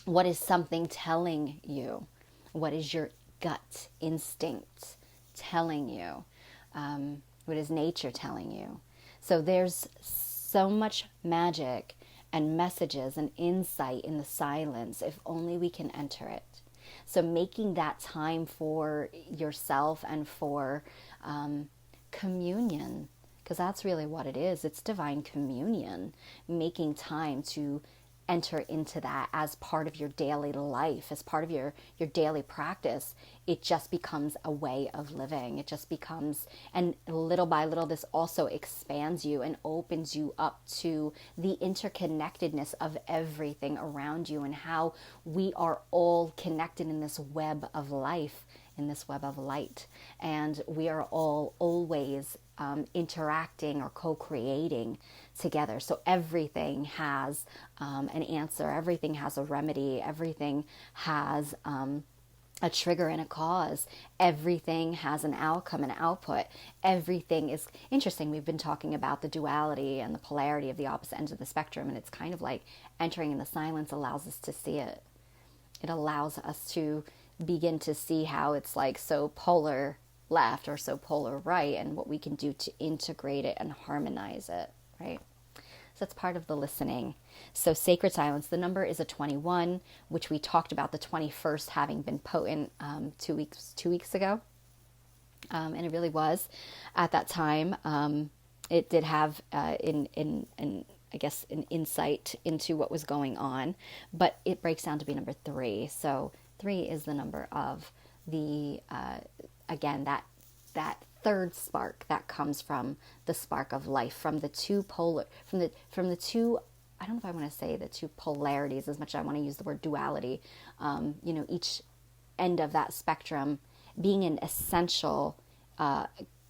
[SPEAKER 1] What is something telling you? What is your gut instinct telling you? What is nature telling you? So there's so much magic and messages and insight in the silence, if only we can enter it. So making that time for yourself and for communion, because that's really what it is. It's divine communion, making time to enter into that as part of your daily life, as part of your daily practice. It just becomes a way of living. It just becomes, and little by little, this also expands you and opens you up to the interconnectedness of everything around you and how we are all connected in this web of life, in this web of light. And we are all always interacting or co-creating together. So everything has an answer, everything has a remedy, everything has a trigger and a cause, everything has an outcome and output. Everything is interesting. We've been talking about the duality and the polarity of the opposite ends of the spectrum, and it's kind of like entering in the silence allows us to see it. It allows us to begin to see how it's like so polar left or so polar right, and what we can do to integrate it and harmonize it, right? So that's part of the listening. So sacred silence, the number is a 21, which we talked about the 21st having been potent 2 weeks ago. And it really was at that time. It did have I guess an insight into what was going on, but it breaks down to be number 3. So 3 is the number of the again, that third spark that comes from the spark of life, from the two from the two, I don't know if I want to say the two polarities as much as I want to use the word duality. Each end of that spectrum being an essential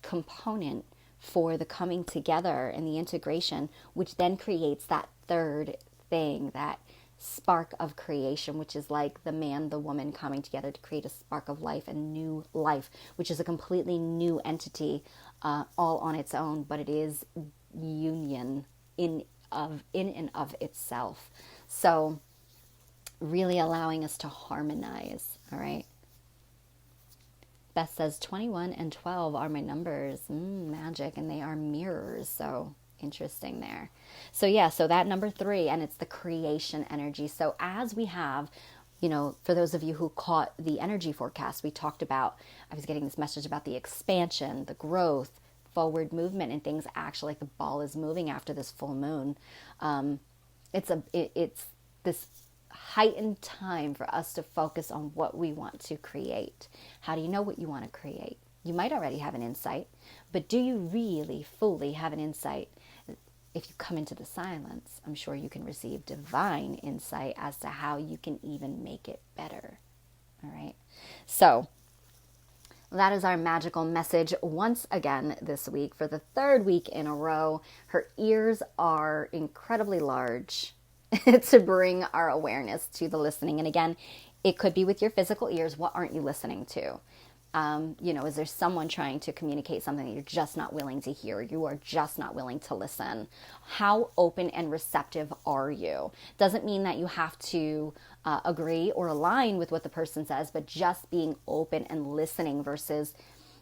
[SPEAKER 1] component for the coming together and the integration, which then creates that third thing, that spark of creation, which is like the man, the woman coming together to create a spark of life and new life, which is a completely new entity all on its own, but it is union in and of itself. So really allowing us to harmonize, all right? Beth says 21 and 12 are my numbers, magic, and they are mirrors, so interesting there. So yeah, so that number 3, and it's the creation energy. So as we have, for those of you who caught the energy forecast, we talked about, I was getting this message about the expansion, the growth, forward movement and things actually, like the ball is moving after this full moon. It's this heightened time for us to focus on what we want to create. How do you know what you want to create? You might already have an insight, but do you really fully have an insight? If you come into the silence, I'm sure you can receive divine insight as to how you can even make it better. All right. So that is our magical message once again this week for the third week in a row. Her ears are incredibly large to bring our awareness to the listening. And again, it could be with your physical ears. What aren't you listening to? Is there someone trying to communicate something that you're just not willing to hear? You are just not willing to listen. How open and receptive are you? Doesn't mean that you have to agree or align with what the person says, but just being open and listening versus,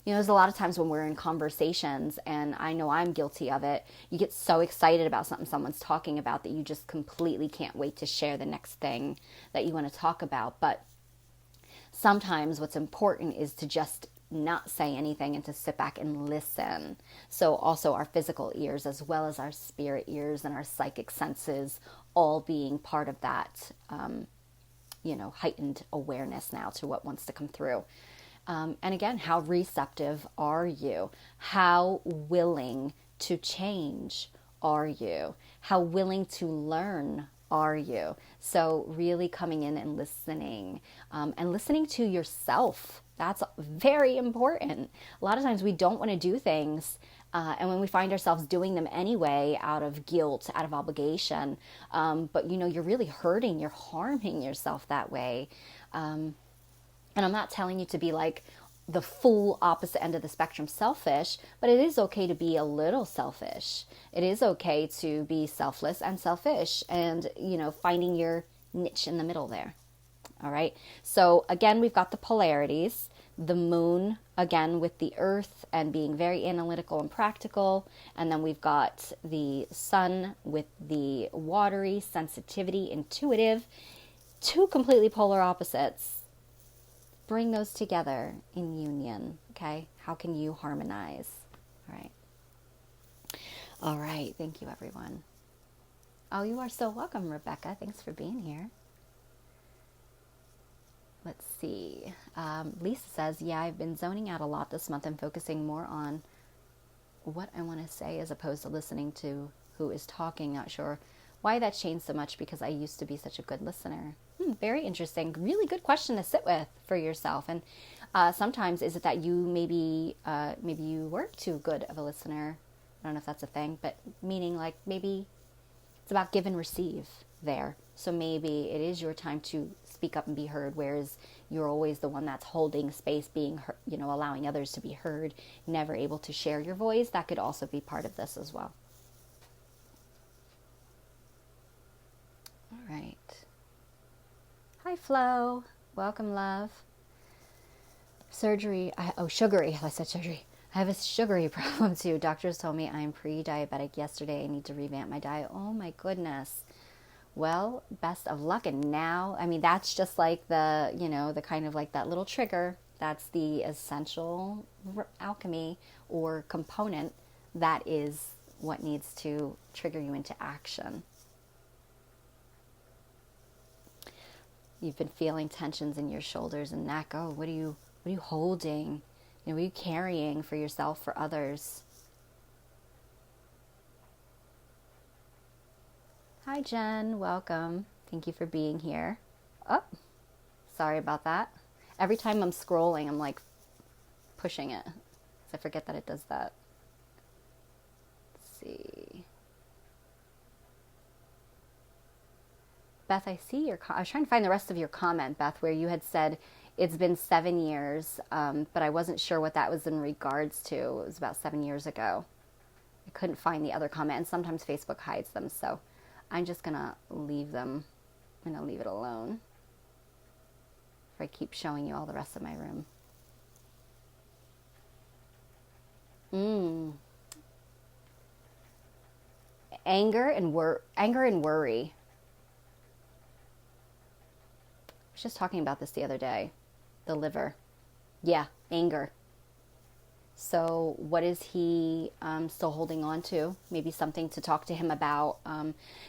[SPEAKER 1] there's a lot of times when we're in conversations, and I know I'm guilty of it, you get so excited about something someone's talking about that you just completely can't wait to share the next thing that you want to talk about. But sometimes what's important is to just not say anything and to sit back and listen. So also our physical ears as well as our spirit ears and our psychic senses all being part of that, heightened awareness now to what wants to come through. And again, how receptive are you? How willing to change are you? How willing to learn are you? So really coming in and listening to yourself. That's very important. A lot of times we don't want to do things, and when we find ourselves doing them anyway out of guilt, out of obligation, but you're really hurting, you're harming yourself that way. And I'm not telling you to be like the full opposite end of the spectrum selfish, but it is okay to be a little selfish. It is okay to be selfless and selfish and, finding your niche in the middle there. All right. So again, we've got the polarities, the moon, again, with the earth and being very analytical and practical. And then we've got the sun with the watery, sensitivity, intuitive, two completely polar opposites. Bring those together in union, okay? How can you harmonize? All right. Thank you, everyone. Oh, you are so welcome, Rebecca. Thanks for being here. Let's see. Lisa says, yeah, I've been zoning out a lot this month and focusing more on what I want to say as opposed to listening to who is talking. Not sure why that changed so much because I used to be such a good listener. Very interesting. Really good question to sit with for yourself. And sometimes is it that you maybe you weren't too good of a listener? I don't know if that's a thing, but meaning like maybe it's about give and receive there. So maybe it is your time to speak up and be heard, whereas you're always the one that's holding space, being heard, allowing others to be heard, never able to share your voice. That could also be part of this as well. All right. Hi, Flo. Welcome, love. Sugary. I said surgery. I have a sugary problem too. Doctors told me I'm pre-diabetic yesterday. I need to revamp my diet. Oh my goodness. Well, best of luck. And now, that's just like the kind of like that little trigger. That's the essential alchemy or component that is what needs to trigger you into action. You've been feeling tensions in your shoulders and neck. Oh, what are you holding? What are you carrying for yourself, for others? Hi, Jen. Welcome. Thank you for being here. Oh, sorry about that. Every time I'm scrolling, I'm like pushing it. I forget that it does that. Let's see. Beth, I see your... I was trying to find the rest of your comment, Beth, where you had said it's been 7 years, but I wasn't sure what that was in regards to. It was about 7 years ago. I couldn't find the other comment, and sometimes Facebook hides them, so I'm just going to leave them. I'm going to leave it alone before I keep showing you all the rest of my room. Anger and worry. I was just talking about this the other day. The liver. Yeah, anger. So what is he still holding on to? Maybe something to talk to him about.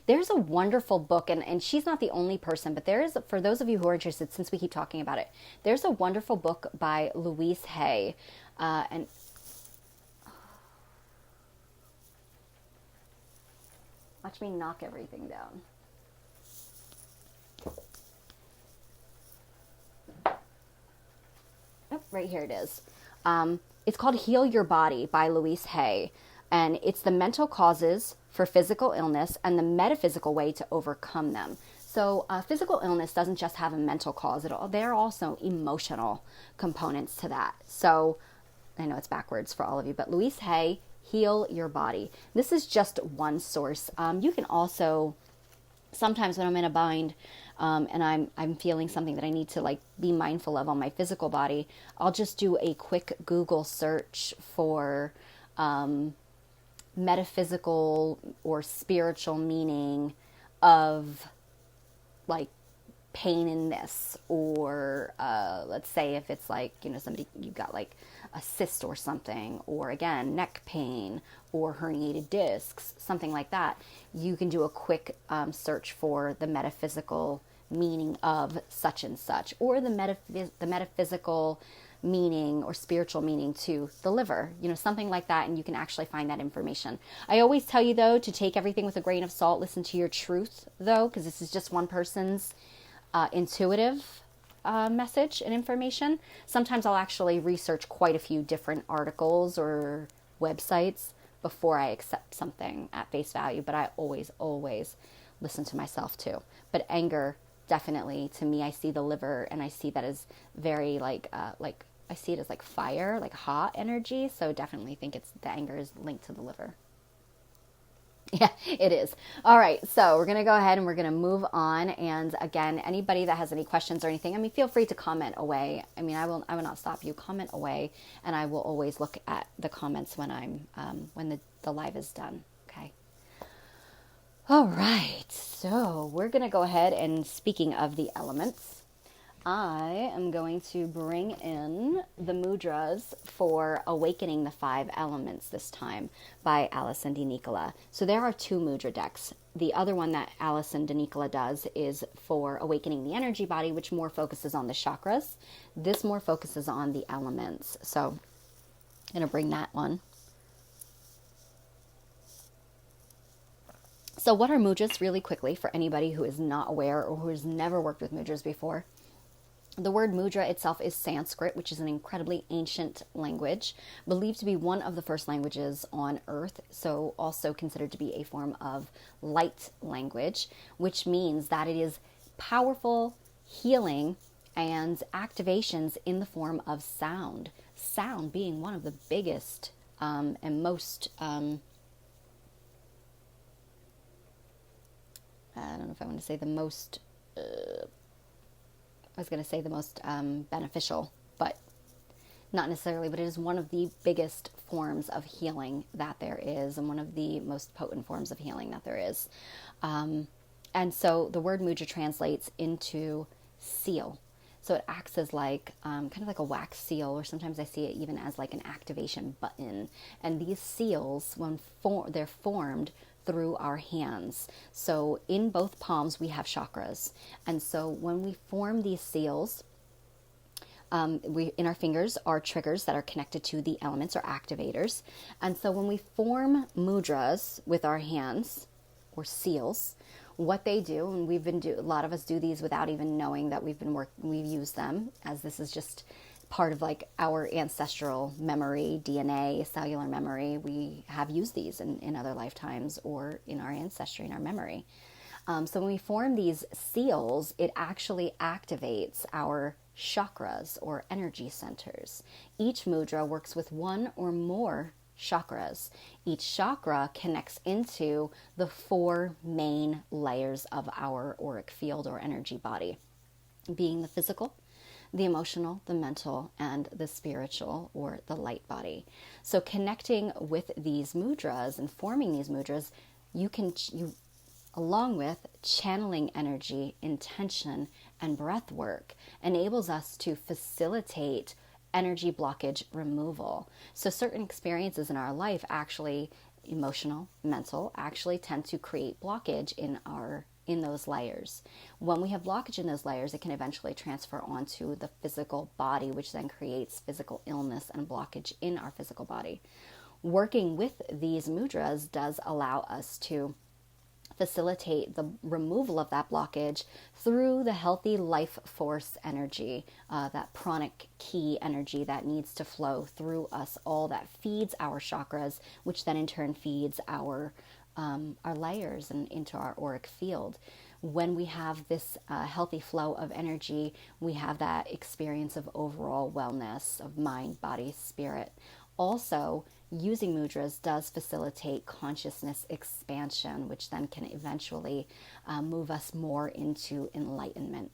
[SPEAKER 1] There's a wonderful book, and she's not the only person, but there is, for those of you who are interested, since we keep talking about it, there's a wonderful book by Louise Hay. And watch me knock everything down. Oh, right here it is. It's called Heal Your Body by Louise Hay. And it's the mental causes for physical illness and the metaphysical way to overcome them. So physical illness doesn't just have a mental cause at all. There are also emotional components to that. So I know it's backwards for all of you, but Louise Hay, Heal Your Body. This is just one source. You can also, sometimes when I'm in a bind and I'm feeling something that I need to like be mindful of on my physical body, I'll just do a quick Google search for metaphysical or spiritual meaning of like pain in this, or let's say if it's like, you know, somebody, you've got like a cyst or something, or again, neck pain or herniated discs, something like that, you can do a quick search for the metaphysical meaning of such and such, or the metaphysical meaning or spiritual meaning to the liver, you know, something like that, and you can actually find that information. I always tell you though to take everything with a grain of salt. Listen to your truth though, because this is just one person's intuitive message and information. Sometimes I'll actually research quite a few different articles or websites before I accept something at face value, but I always listen to myself too. But anger, definitely, to me, I see the liver and I see that as very like I see it as like fire, like hot energy. So definitely think it's, the anger is linked to the liver. Yeah, it is. All right, so we're going to go ahead and we're going to move on. And again, anybody that has any questions or anything, I mean, feel free to comment away. I mean, I will not stop you. Comment away, and I will always look at the comments when I'm when the live is done. Okay. All right, so we're going to go ahead and, speaking of the elements, I am going to bring in the mudras for Awakening the Five Elements this time by Alison de Nicola. So there are two mudra decks. The other one that Alison de Nicola does is for Awakening the Energy Body, which more focuses on the chakras. This more focuses on the elements. So I'm going to bring that one. So what are mudras, really quickly, for anybody who is not aware or who has never worked with mudras before? The word mudra itself is Sanskrit, which is an incredibly ancient language, believed to be one of the first languages on earth, so also considered to be a form of light language, which means that it is powerful healing and activations in the form of sound. Sound being one of the biggest and most, I don't know if I want to say the most... I was going to say the most beneficial, but not necessarily, but it is one of the biggest forms of healing that there is, and one of the most potent forms of healing that there is. And so the word mudra translates into seal. So it acts as like, kind of like a wax seal, or sometimes I see it even as like an activation button. And these seals, when they're formed through our hands. So in both palms we have chakras, and so when we form these seals, we in our fingers are triggers that are connected to the elements or activators. And so when we form mudras with our hands or seals, what they do, and a lot of us do these without even knowing that we've used them, as this is just part of like our ancestral memory, DNA, cellular memory. We have used these in other lifetimes or in our ancestry, in our memory. So when we form these seals, it actually activates our chakras or energy centers. Each mudra works with one or more chakras. Each chakra connects into the four main layers of our auric field or energy body, being the physical, the emotional, the mental, and the spiritual or the light body. So connecting with these mudras and forming these mudras, you along with channeling energy, intention, and breath work, enables us to facilitate energy blockage removal. So certain experiences in our life, actually emotional, mental, actually tend to create blockage in those layers. When we have blockage in those layers, it can eventually transfer onto the physical body, which then creates physical illness and blockage in our physical body. Working with these mudras does allow us to facilitate the removal of that blockage through the healthy life force energy, that pranic ki energy that needs to flow through us all, that feeds our chakras, which then in turn feeds our layers and into our auric field. When we have this healthy flow of energy, we have that experience of overall wellness of mind, body, spirit. Also, using mudras does facilitate consciousness expansion, which then can eventually move us more into enlightenment.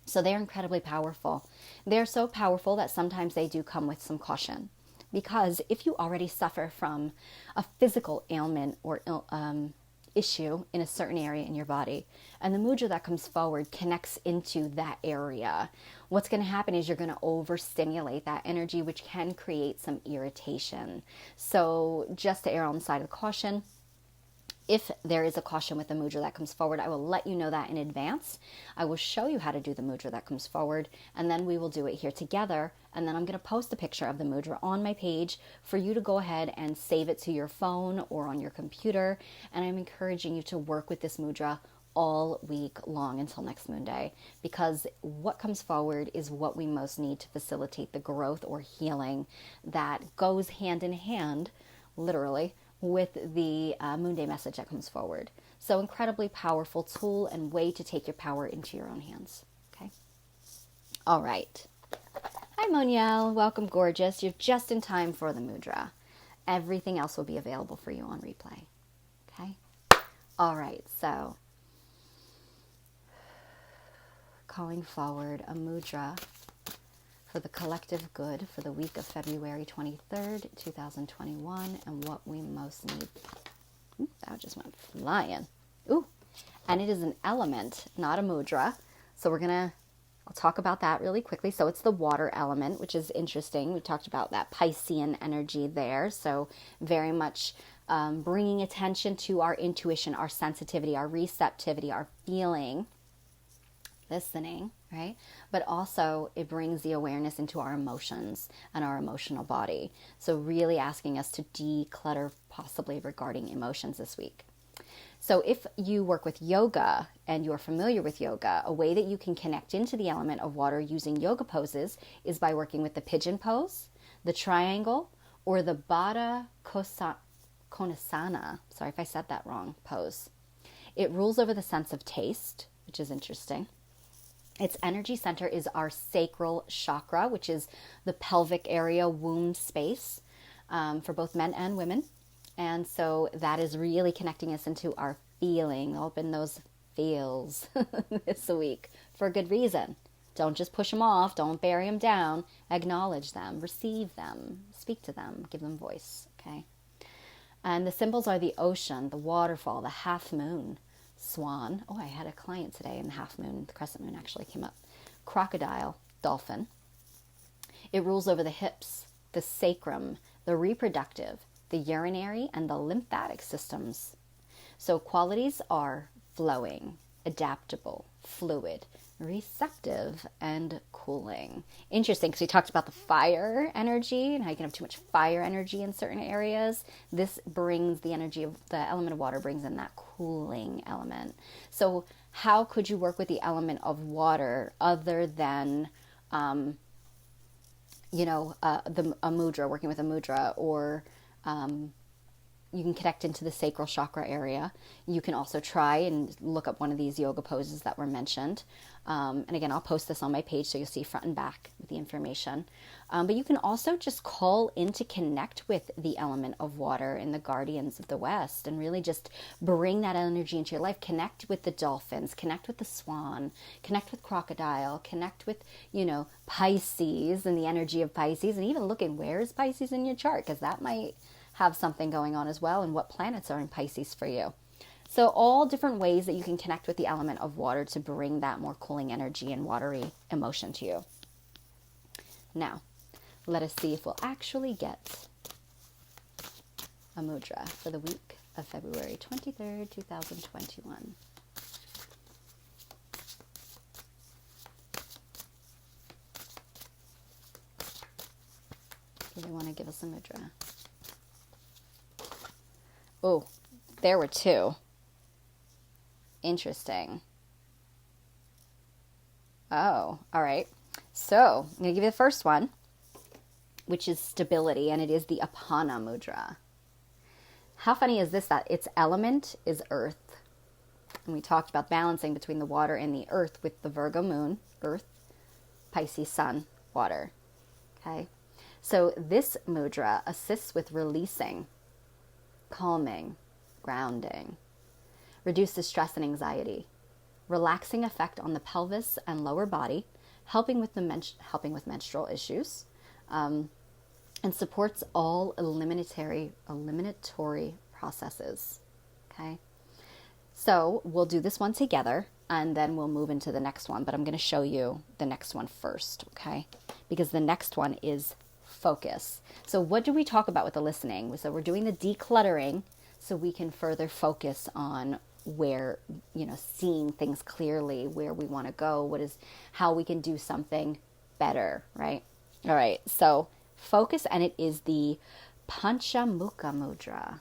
[SPEAKER 1] So they're incredibly powerful. They're so powerful that sometimes they do come with some caution. Because if you already suffer from a physical ailment or issue in a certain area in your body, and the mudra that comes forward connects into that area, what's going to happen is you're going to overstimulate that energy, which can create some irritation. So just to err on the side of caution, if there is a caution with the mudra that comes forward, I will let you know that in advance. I will show you how to do the mudra that comes forward, and then we will do it here together. And then I'm going to post a picture of the mudra on my page for you to go ahead and save it to your phone or on your computer. And I'm encouraging you to work with this mudra all week long until next moon day, because what comes forward is what we most need to facilitate the growth or healing that goes hand in hand, literally, with the moon day message that comes forward. So incredibly powerful tool and way to take your power into your own hands. Okay. All right. Hi, Monielle. Welcome, gorgeous. You're just in time for the mudra. Everything else will be available for you on replay. Okay. All right. So calling forward a mudra for the collective good for the week of February 23rd, 2021, and what we most need. Ooh, that just went flying. Ooh, and it is an element, not a mudra. So I'll talk about that really quickly. So it's the water element, which is interesting. We talked about that Piscean energy there. So very much bringing attention to our intuition, our sensitivity, our receptivity, our feeling, listening, right? But also it brings the awareness into our emotions and our emotional body. So really asking us to declutter possibly regarding emotions this week. So if you work with yoga and you're familiar with yoga, a way that you can connect into the element of water using yoga poses is by working with the pigeon pose, the triangle, or the Baddha Konasana. Sorry if I said that wrong, pose. It rules over the sense of taste, which is interesting. Its energy center is our sacral chakra, which is the pelvic area womb space for both men and women. And so that is really connecting us into our feeling. Open those feels this week for a good reason. Don't just push them off. Don't bury them down. Acknowledge them. Receive them. Speak to them. Give them voice. Okay. And the symbols are the ocean, the waterfall, the half moon, swan. Oh, I had a client today in the half moon. The crescent moon actually came up. Crocodile, dolphin. It rules over the hips, the sacrum, the reproductive, the urinary, and the lymphatic systems. So qualities are flowing, adaptable, fluid, receptive, and cooling. Interesting, because we talked about the fire energy and how you can have too much fire energy in certain areas. This brings the energy of the element of water, brings in that cooling element. So how could you work with the element of water other than a mudra, working with a mudra, or you can connect into the sacral chakra area. You can also try and look up one of these yoga poses that were mentioned. And again, I'll post this on my page so you'll see front and back with the information. But you can also just call in to connect with the element of water in the guardians of the West and really just bring that energy into your life. Connect with the dolphins, connect with the swan, connect with crocodile, connect with, Pisces and the energy of Pisces, and even looking where is Pisces in your chart, because that might have something going on as well, and what planets are in Pisces for you. So all different ways that you can connect with the element of water to bring that more cooling energy and watery emotion to you. Now, let us see if we'll actually get a mudra for the week of February 23rd, 2021. Do they want to give us a mudra? Oh, there were two. Interesting. Oh, all right. So I'm going to give you the first one, which is stability, and it is the Apana mudra. How funny is this that its element is earth? And we talked about balancing between the water and the earth with the Virgo moon, earth, Pisces sun, water. Okay? So this mudra assists with releasing, calming, grounding, reduces stress and anxiety, relaxing effect on the pelvis and lower body, helping with menstrual issues, and supports all eliminatory processes. Okay, so we'll do this one together, and then we'll move into the next one. But I'm going to show you the next one first, okay? Because the next one is focus. So what do we talk about with the listening? So we're doing the decluttering so we can further focus on where, seeing things clearly, where we want to go, how we can do something better, right? All right, so focus, and it is the Panchamukha mudra.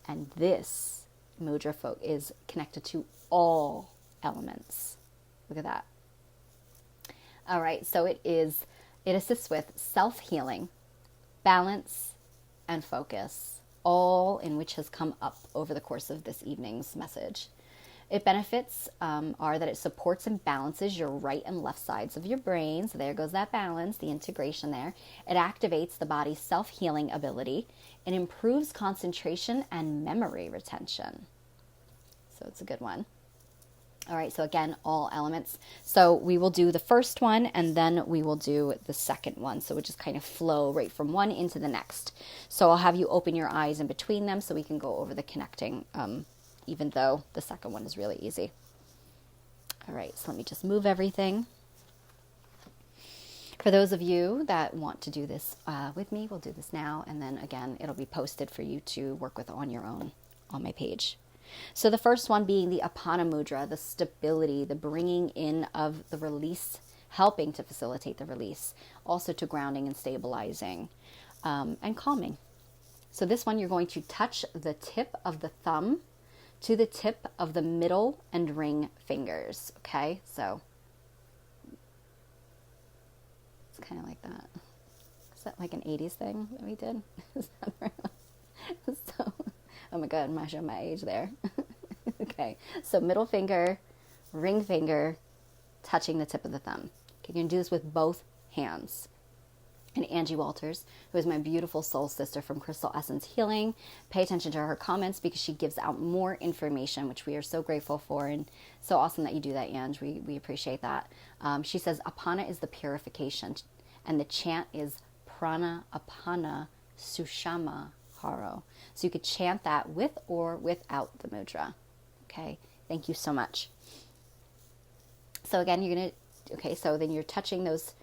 [SPEAKER 1] And this mudra is connected to all elements. Look at that. All right, so it assists with self-healing, balance, and focus, all in which has come up over the course of this evening's message. It benefits are that it supports and balances your right and left sides of your brain. So there goes that balance, the integration there. It activates the body's self-healing ability. It improves concentration and memory retention. So it's a good one. All right, so again, all elements. So we will do the first one, and then we will do the second one. So we'll just kind of flow right from one into the next. So I'll have you open your eyes in between them so we can go over the connecting, even though the second one is really easy. All right, so let me just move everything. For those of you that want to do this with me, we'll do this now, and then again, it'll be posted for you to work with on your own on my page. So the first one being the Apana mudra, the stability, the bringing in of the release, helping to facilitate the release, also to grounding and stabilizing, and calming. So this one, you're going to touch the tip of the thumb to the tip of the middle and ring fingers. Okay, so it's kind of like that. Is that like an 80s thing that we did? Is that right? So, oh my God, I'm showing my age there. Okay, so middle finger, ring finger, touching the tip of the thumb. Okay, you're going to do this with both hands. And Angie Walters, who is my beautiful soul sister from Crystal Essence Healing, pay attention to her comments because she gives out more information, which we are so grateful for, and so awesome that you do that, Angie. We appreciate that. She says, Apana is the purification, and the chant is Prana Apana Sushama Haro. So you could chant that with or without the mudra. Okay, thank you so much. So again, so then you're touching those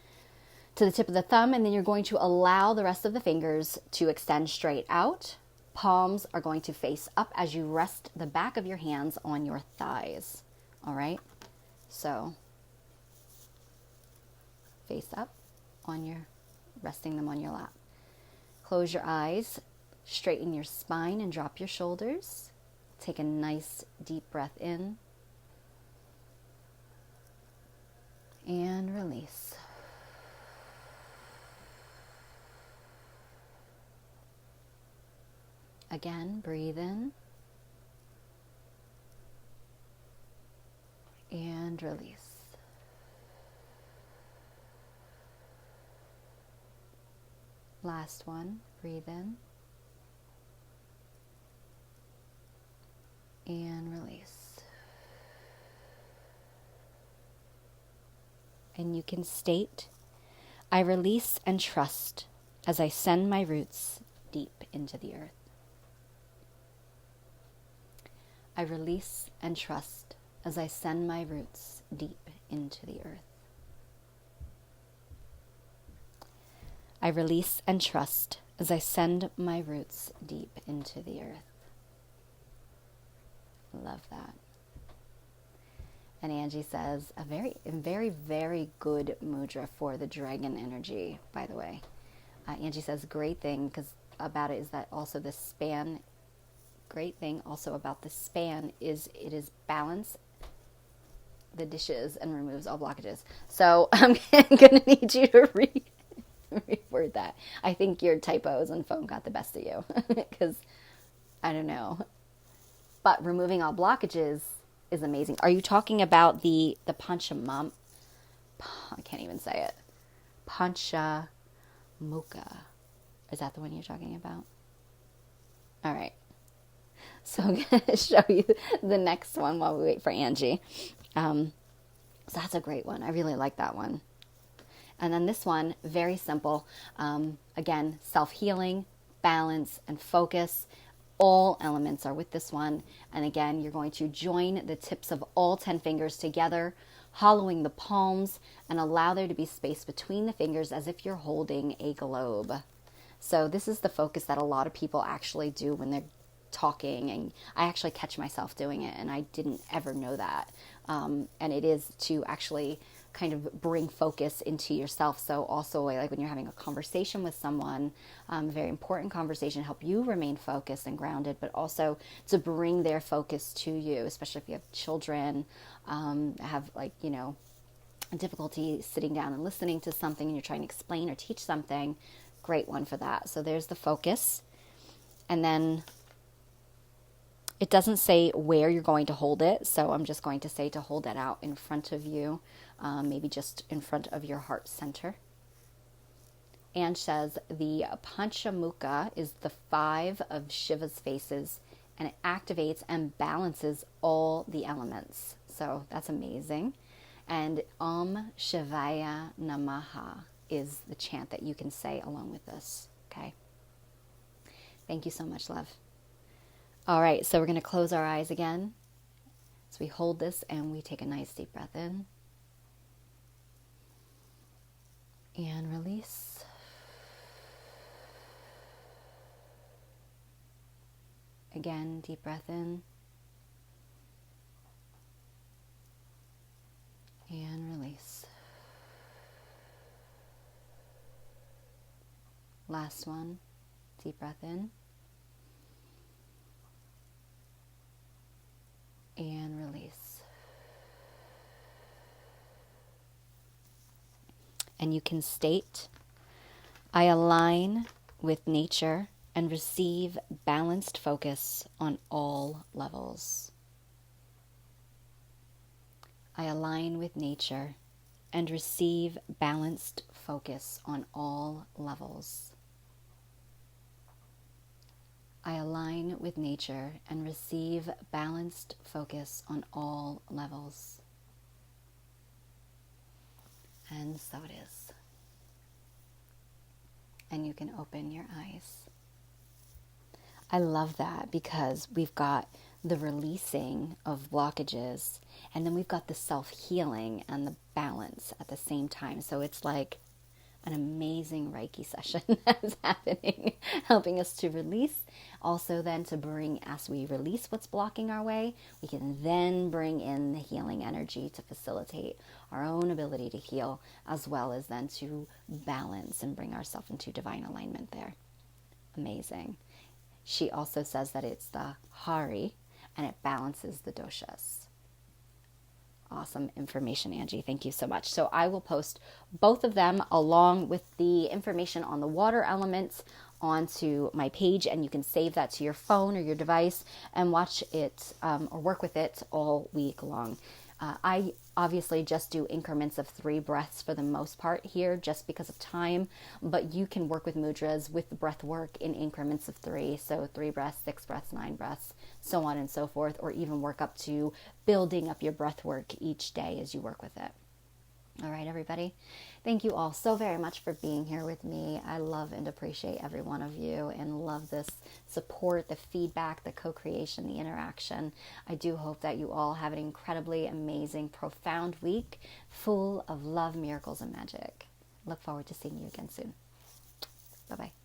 [SPEAKER 1] to the tip of the thumb, and then you're going to allow the rest of the fingers to extend straight out. Palms are going to face up as you rest the back of your hands on your thighs. All right, so face up resting them on your lap. Close your eyes, straighten your spine and drop your shoulders. Take a nice deep breath in and release. Again, breathe in and release. Last one, breathe in and release. And you can state, I release and trust as I send my roots deep into the earth. I release and trust as I send my roots deep into the earth. I release and trust as I send my roots deep into the earth. Love that. And Angie says, a very, very, very good mudra for the dragon energy, by the way. Angie says, great thing about it is that also the span, great thing also about the span is it is balance the dishes and removes all blockages. So I'm going to need you to reword that. I think your typos and phone got the best of you because I don't know. But removing all blockages is amazing. Are you talking about the Panchamukha? I can't even say it. Panchamukha. Is that the one you're talking about? All right. So I'm going to show you the next one while we wait for Angie. So that's a great one. I really like that one. And then this one, very simple. Again, self-healing, balance, and focus. All elements are with this one. And again, you're going to join the tips of all 10 fingers together, hollowing the palms, and allow there to be space between the fingers as if you're holding a globe. So this is the focus that a lot of people actually do when they're talking, and I actually catch myself doing it, and I didn't ever know that. And it is to actually kind of bring focus into yourself. So also like when you're having a conversation with someone, very important conversation, help you remain focused and grounded, but also to bring their focus to you, especially if you have children, have difficulty sitting down and listening to something and you're trying to explain or teach something. Great one for that. So there's the focus. And then it doesn't say where you're going to hold it, so I'm just going to say to hold it out in front of you, maybe just in front of your heart center. And says the Panchamukha is the 5 of Shiva's faces, and it activates and balances all the elements. So that's amazing. And Om Shivaya Namaha is the chant that you can say along with this. Okay. Thank you so much, love. All right, so we're going to close our eyes again. So we hold this and we take a nice deep breath in. And release. Again, deep breath in. And release. Last one, deep breath in. And release. And you can state, I align with nature and receive balanced focus on all levels. I align with nature and receive balanced focus on all levels. I align with nature and receive balanced focus on all levels. And so it is. And you can open your eyes. I love that because we've got the releasing of blockages, and then we've got the self-healing and the balance at the same time. So it's like an amazing Reiki session that's happening, helping us to release. Also then to bring, as we release what's blocking our way, we can then bring in the healing energy to facilitate our own ability to heal, as well as then to balance and bring ourselves into divine alignment there. Amazing. She also says that it's the Hari, and it balances the doshas. Awesome information, Angie. Thank you so much. So I will post both of them along with the information on the water elements onto my page, and you can save that to your phone or your device and watch it or work with it all week long. I obviously just do increments of 3 breaths for the most part here just because of time, but you can work with mudras with the breath work in increments of 3. So 3 breaths, 6 breaths, 9 breaths, so on and so forth, or even work up to building up your breath work each day as you work with it. All right, everybody. Thank you all so very much for being here with me. I love and appreciate every one of you and love this support, the feedback, the co-creation, the interaction. I do hope that you all have an incredibly amazing, profound week full of love, miracles, and magic. Look forward to seeing you again soon. Bye-bye.